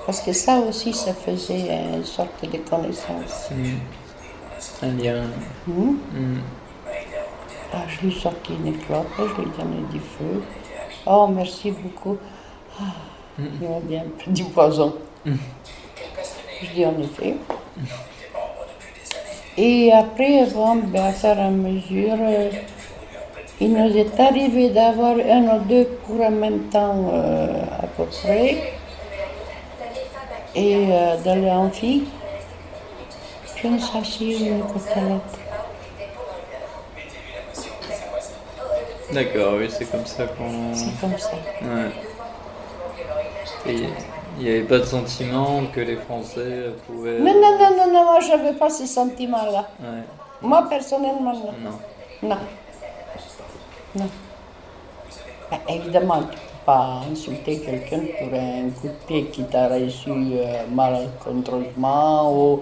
Parce que ça aussi, ça faisait une sorte de connaissance. Un lien. Ah, je lui ai sorti une clope, je lui ai donné du feu. Oh, merci beaucoup. Ah, il m'a bien pris du poison. Je dis en effet. Et après, bon, ben, à faire à mesure, il nous est arrivé d'avoir un ou deux cours en même temps à peu près. Et d'aller en fille. Je me suis assise une côtelette. D'accord, oui, c'est comme ça qu'on... C'est comme ça. Ouais. Et il n'y avait pas de sentiment que les Français pouvaient... Non, moi je n'avais pas ce sentiment-là. Ouais. Moi, personnellement, non. Non. Ben, évidemment, tu ne peux pas insulter quelqu'un pour un coup de pied qui t'a reçu malencontreusement ou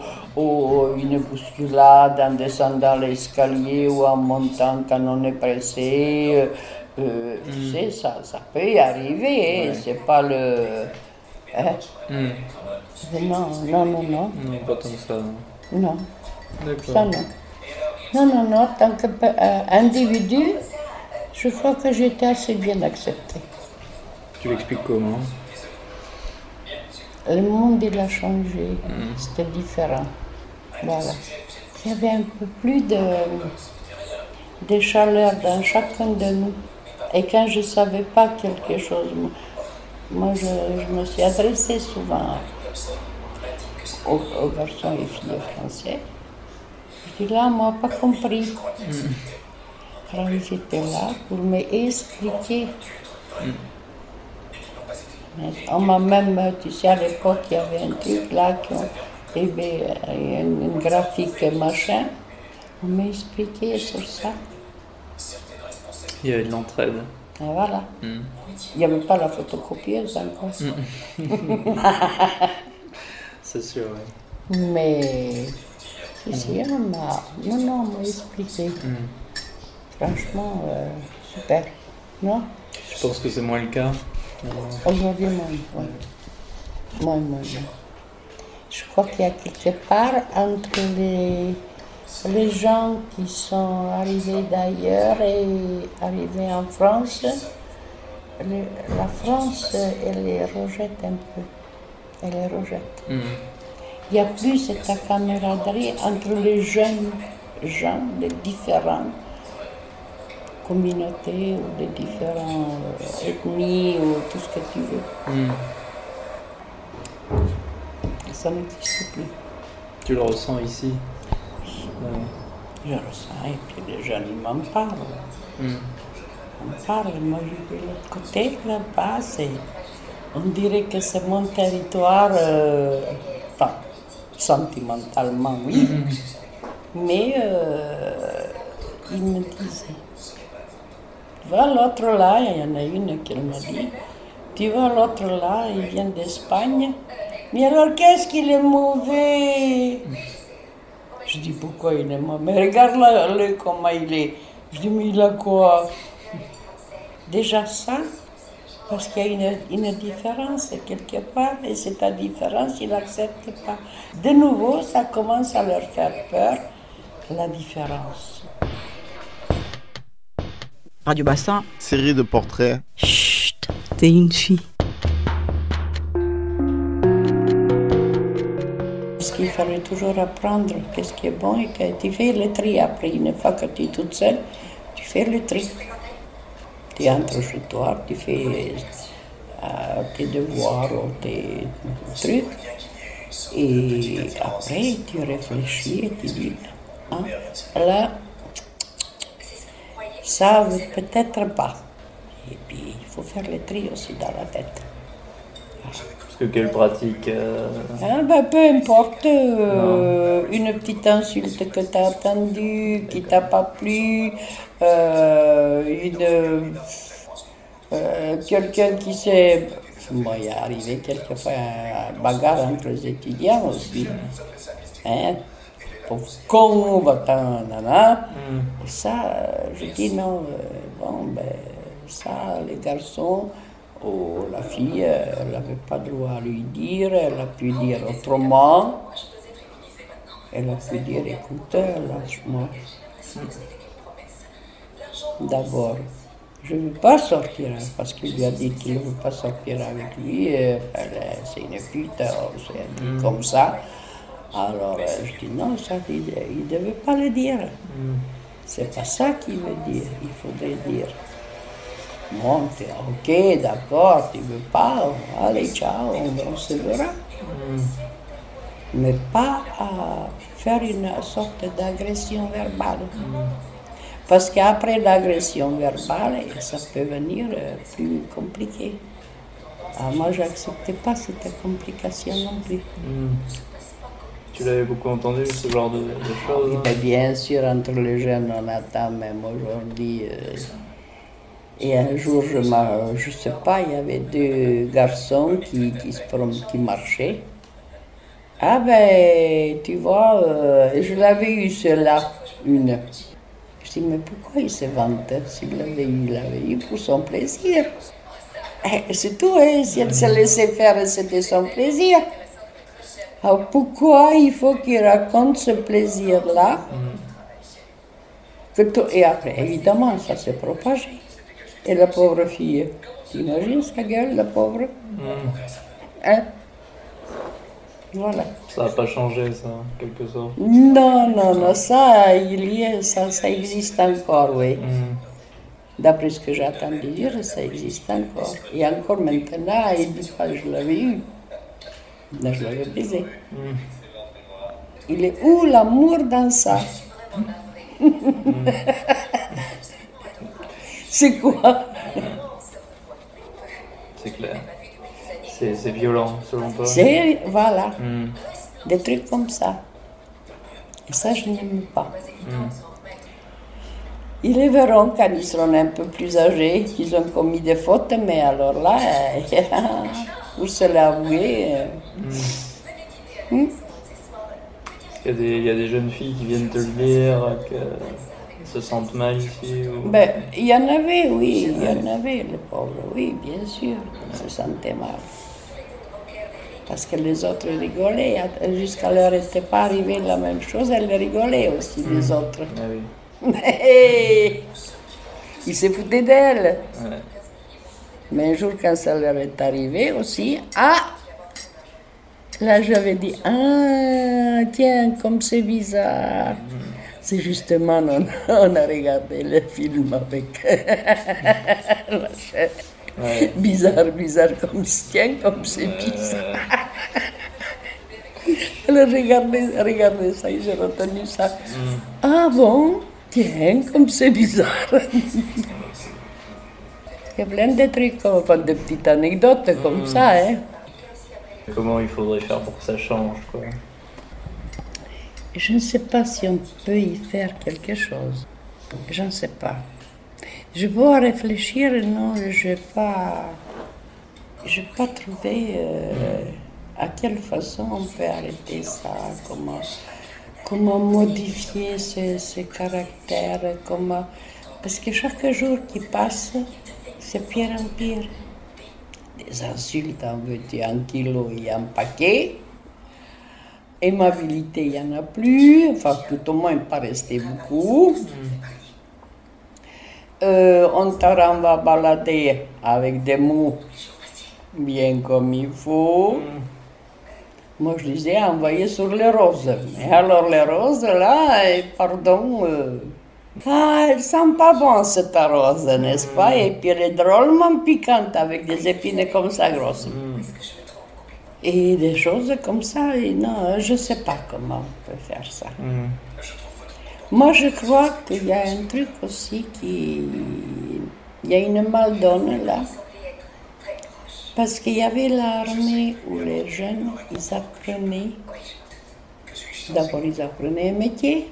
une bousculade en descendant l'escalier ou en montant quand on est pressé. Tu sais, ça peut y arriver, c'est pas le... Non. Non, pas tant que ça. Non. D'accord. Ça, non. Non, tant qu'individu, je crois que j'étais assez bien acceptée. Tu l'expliques comment? Le monde, il a changé. C'était différent. Voilà. Il y avait un peu plus de chaleur dans chacun de nous. Et quand je ne savais pas quelque chose, moi je me suis adressée souvent aux garçons et filles français. Je dis là, on ne m'a pas compris. Alors ils étaient là pour m'expliquer. On m'a même, tu sais, à l'époque, il y avait un truc là, une graphique machin. On m'a expliqué sur ça. Il y avait de l'entraide. Et voilà. Il n'y avait pas la photocopieuse encore. C'est sûr, oui. Mais, si, on m'a expliqué. Franchement, super. Non? Je pense que c'est moins le cas. Aujourd'hui, moins. Je crois qu'il y a quelque part entre les gens qui sont arrivés d'ailleurs et arrivés en France, La France, elle les rejette un peu. Elle les rejette. Il n'y a plus cette camaraderie entre les jeunes gens de différentes communautés ou de différentes ethnies ou tout ce que tu veux. Ça n'existe plus. Tu le ressens ici? Je le ressens, et puis les jeunes, ils m'en parlent. On parle, moi je vais de l'autre côté, là-bas, on dirait que c'est mon territoire, enfin, sentimentalement, oui, mais ils me disaient, tu vois l'autre là, il y en a une qui m'a dit, tu vois l'autre là, il vient d'Espagne, mais alors qu'est-ce qu'il est mauvais? Je dis, pourquoi il est mauvais? Mais regarde-le comment il est. Je dis, mais il a quoi? Déjà ça, parce qu'il y a une différence quelque part, et cette différence, ils n'acceptent pas. De nouveau, ça commence à leur faire peur, la différence. Radio Bassin. Série de portraits. Chut, t'es une fille. Parce qu'il fallait toujours apprendre qu'est-ce qui est bon et que tu fais le tri après. Une fois que tu es toute seule, tu fais le tri. Tu entres chez toi, tu fais tes devoirs ou tes trucs. Et après, tu réfléchis et tu dis, hein, là, ça peut-être pas. Et puis, il faut faire le tri aussi dans la tête. Parce que quelle pratique Peu importe, une petite insulte que tu as entendue, qui t'a pas plu, quelqu'un qui s'est... Moi, il est arrivé quelquefois une bagarre entre les étudiants aussi. Hein? Pauvre con, va-t'en, nana. Et ça, je dis non, ça, les garçons... Oh, la fille, elle n'avait pas droit à lui dire, elle a pu dire autrement. Elle a pu dire, écoute, lâche-moi. D'abord, je ne veux pas sortir, parce qu'il lui a dit qu'il ne veut pas sortir avec lui. C'est une pute, c'est dit comme ça. Alors, je dis non, ça, il ne devait pas le dire. C'est pas ça qu'il veut dire, il faudrait dire. Bon, ok, d'accord, tu veux pas, allez, ciao, on se verra. Mais pas à faire une sorte d'agression verbale. Parce qu'après l'agression verbale, ça peut venir plus compliqué. Alors moi, je n'acceptais pas cette complication non plus. Tu l'avais beaucoup entendu, ce genre de choses? Oui, bien sûr, entre les jeunes, on attend même aujourd'hui. Et un jour, je ne sais pas, il y avait deux garçons qui marchaient. Ah ben, tu vois, je l'avais eu celle-là, une. Je dis, mais pourquoi il se vante? S'il l'avait eu, il l'avait eu pour son plaisir. C'est tout, hein, si elle se laissait faire, c'était son plaisir. Alors pourquoi il faut qu'il raconte ce plaisir-là? Et après, évidemment, ça s'est propagé. Et la pauvre fille, t'imagines sa gueule, la pauvre? Hein? Voilà. Ça n'a pas changé, ça, en quelque sorte? Non, ça existe encore, oui. D'après ce que j'ai entendu dire, ça existe encore. Et encore maintenant, il dit pas je l'avais eu. Là, je l'avais baisé. Il est où l'amour dans ça? C'est quoi? C'est clair. C'est violent, selon toi? Voilà. Des trucs comme ça. Et ça, je n'aime pas. Ils les verront quand ils seront un peu plus âgés, qu'ils ont commis des fautes, mais alors là, pour se l'avouer... Il y a des jeunes filles qui viennent te le dire, qu'elles se sentent mal ici ou... Ben, il y en avait, oui, il y en avait, les pauvres, oui, bien sûr, elles se sentaient mal. Parce que les autres rigolaient, jusqu'à l'heure n'était pas arrivé la même chose, elles rigolaient aussi, les autres. Ah oui. Mais ils se foutaient d'elles. Mais un jour, quand ça leur est arrivé aussi, là j'avais dit, tiens, comme c'est bizarre. C'est justement, on a regardé le film avec la chef. Ouais. Bizarre, comme c'est bizarre. Alors regardez ça, j'ai retenu ça. Ah bon, tiens, comme c'est bizarre. Il y a plein de trucs, enfin de petites anecdotes comme ça. Hein. Comment il faudrait faire pour que ça change, quoi? Je ne sais pas si on peut y faire quelque chose. Je ne sais pas. Je peux réfléchir, non, je n'ai pas trouvé à quelle façon on peut arrêter ça, comment modifier ces caractères, parce que chaque jour qui passe, c'est pire en pire. Des insultes, en veux-tu, un kilo et un paquet. Aimabilité, il n'y en a plus, enfin tout au moins pas resté beaucoup. On te renvoie balader avec des mots bien comme il faut. Moi je disais envoyer sur les roses. Mais alors les roses là, pardon, elles sont pas bonnes cette rose, n'est-ce pas? Et puis elle est drôlement piquante avec des épines comme ça grosses. Et des choses comme ça, et non, je ne sais pas comment on peut faire ça. Moi, je crois qu'il y a un truc aussi il y a une maldonne là. Parce qu'il y avait l'armée où les jeunes, ils apprenaient. D'abord, ils apprenaient un métier.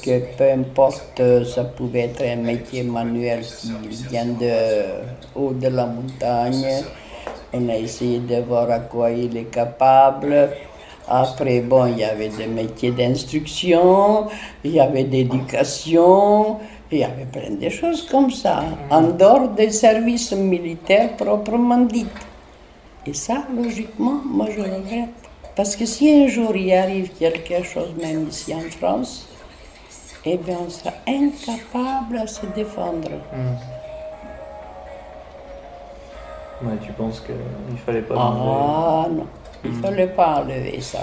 Que peu importe, ça pouvait être un métier manuel qui vient de haut de la montagne. On a essayé de voir à quoi il est capable. Après, bon, il y avait des métiers d'instruction, il y avait d'éducation, il y avait plein de choses comme ça, en dehors des services militaires proprement dits. Et ça, logiquement, moi je regrette. Parce que si un jour il arrive quelque chose, même ici en France, eh bien on sera incapable à se défendre. Ouais, tu penses qu'il ne fallait pas enlever? Ah non, il ne fallait pas enlever ça.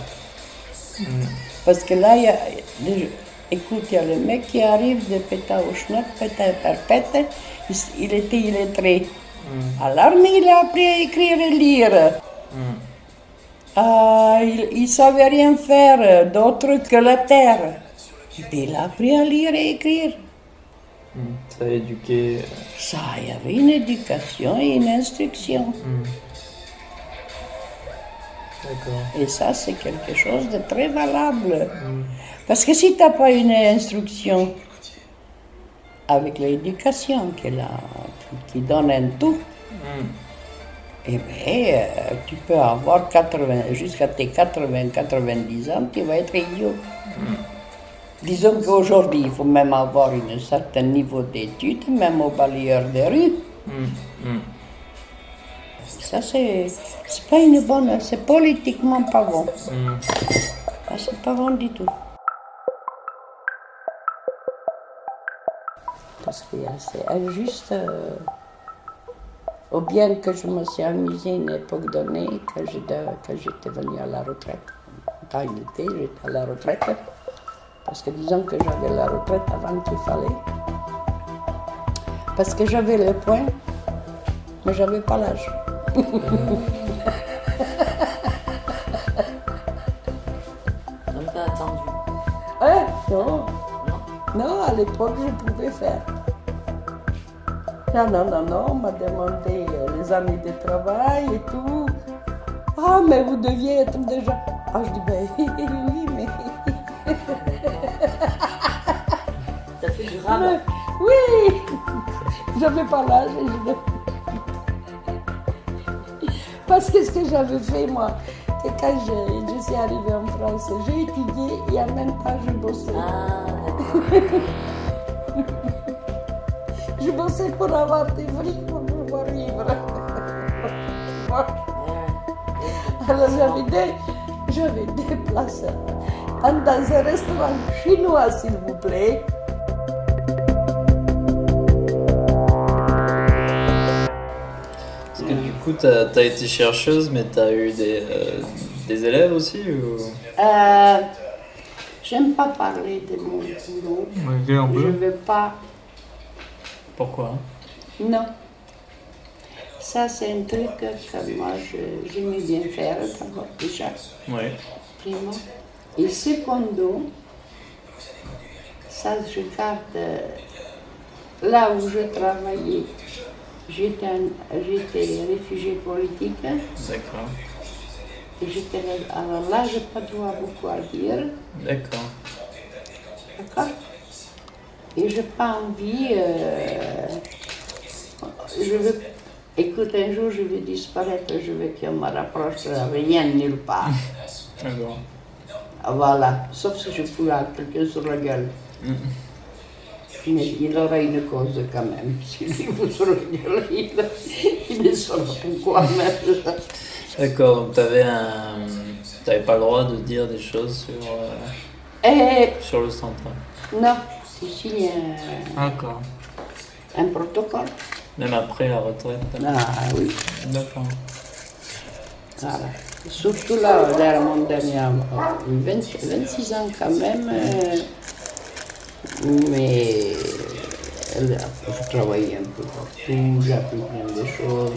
Parce que là, écoute, il y a le mec qui arrive de Pétain au Schnock, Pétain perpète, il était illettré. À l'armée, il a appris à écrire et lire. Il ne savait rien faire d'autre que la terre. Et puis il a appris à lire et écrire. Ça a éduqué. Ça, il y avait une éducation et une instruction. Et ça, c'est quelque chose de très valable. Parce que si tu n'as pas une instruction avec l'éducation qui donne un tout, eh bien, tu peux avoir jusqu'à tes 80-90 ans, tu vas être idiot. Disons qu'aujourd'hui, il faut même avoir un certain niveau d'études, même au balayeur des rues. Ça, c'est pas une bonne, c'est politiquement pas bon. C'est pas bon du tout. Parce que c'est injuste. Ou bien que je me suis amusée à une époque donnée, que j'étais venue à la retraite. Quand il était, j'étais à la retraite. Parce que disons que j'avais la retraite avant qu'il fallait. Parce que j'avais le point, mais j'avais pas l'âge. Donc t'as attendu? Non. Non, à l'époque, je pouvais faire. Non, on m'a demandé les années de travail et tout. Ah, mais vous deviez être déjà... Ah, je dis, ben oui, mais... T'as fait du rabat? Oui, j'avais pas l'âge. Parce que ce que j'avais fait, moi, que quand je suis arrivée en France, j'ai étudié et en même temps, je bossais. Je bossais pour avoir des frics pour pouvoir vivre. Alors j'avais des places dans un restaurant chinois, s'il vous plaît. coup, t'as été chercheuse, mais t'as eu des élèves aussi ou... J'aime pas parler de mon boulot. Ok, un peu. Je veux pas. Pourquoi? Non. Ça, c'est un truc que moi, j'aime bien faire d'abord déjà. Oui. Primo. Et secondo, ça, je garde là où je travaillais. J'étais réfugiée politique. D'accord. Et alors là, je n'ai pas droit beaucoup à dire. D'accord. D'accord. Et je n'ai pas envie. Écoute, un jour, je vais disparaître, je veux qu'on me rapproche de rien nulle part. D'accord. Voilà, sauf si je fous à quelqu'un sur la gueule. Mais il aura une cause quand même. S'il vous sur la gueule, il ne saura pourquoi même. D'accord, donc t'avais pas le droit de dire des choses sur le centre. Non, tu signes un protocole. Même après la retraite. Ah oui. D'accord. Voilà. Surtout là, vers mon dernier, 26 ans quand même, mais je travaillais un peu partout, j'ai appris plein de choses,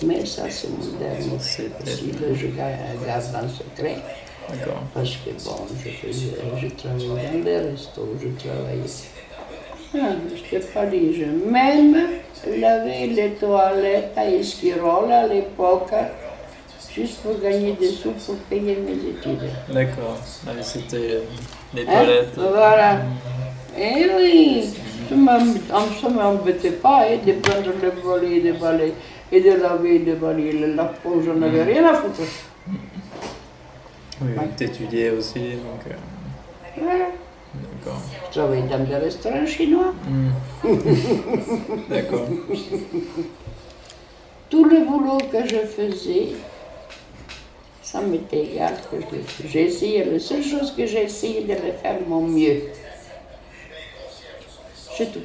mais ça c'est mon dernier, c'est possible, je garde en secret. D'accord. Parce que bon, je travaillais dans les restos, je travaillais. Je t'ai pas dit, je même laver les toilettes à Esquirol à l'époque, juste pour gagner des sous pour payer mes études. D'accord, c'était les toilettes. Voilà. Et oui, ça ne m'embêtait pas de prendre le balai, de balai, et de laver, de balayer la peau, j'en avais rien à foutre. Oui, t'étudiais aussi, donc... Voilà. D'accord. Je travaillais dans des restaurants chinois. D'accord. Tout le boulot que je faisais, ça m'était égal que je le faisais. J'ai essayé, la seule chose que j'ai essayé de le faire mon mieux. C'est tout.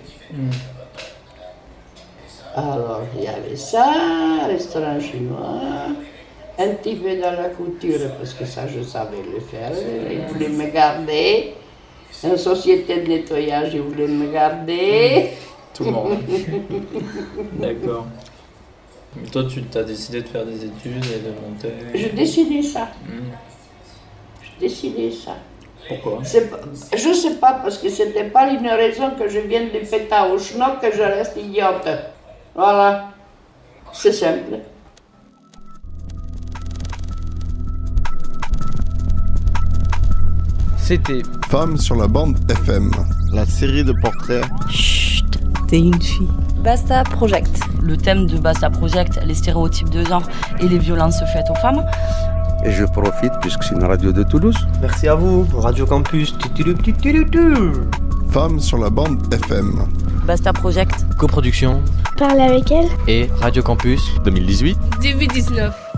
Alors, il y avait ça, restaurant chinois, un petit peu dans la couture, parce que ça, je savais le faire. Ils voulaient me garder. Une société de nettoyage, ils voulaient me garder. Tout le monde. D'accord. Toi, tu as décidé de faire des études et de monter... J'ai décidé ça. J'ai décidé ça. Pourquoi? Je ne sais pas, parce que c'était pas une raison que je vienne de péter au schnock que je reste idiote. Voilà. C'est simple. C'était Femmes sur la bande FM, la série de portraits. Chut, t'es une fille. Basta Project. Le thème de Basta Project, les stéréotypes de genre et les violences faites aux femmes. Et je profite puisque c'est une radio de Toulouse. Merci à vous, Radio Campus. Femmes sur la bande FM. Basta Project. coproduction Parle avec elle. Et Radio Campus 2018. 2019.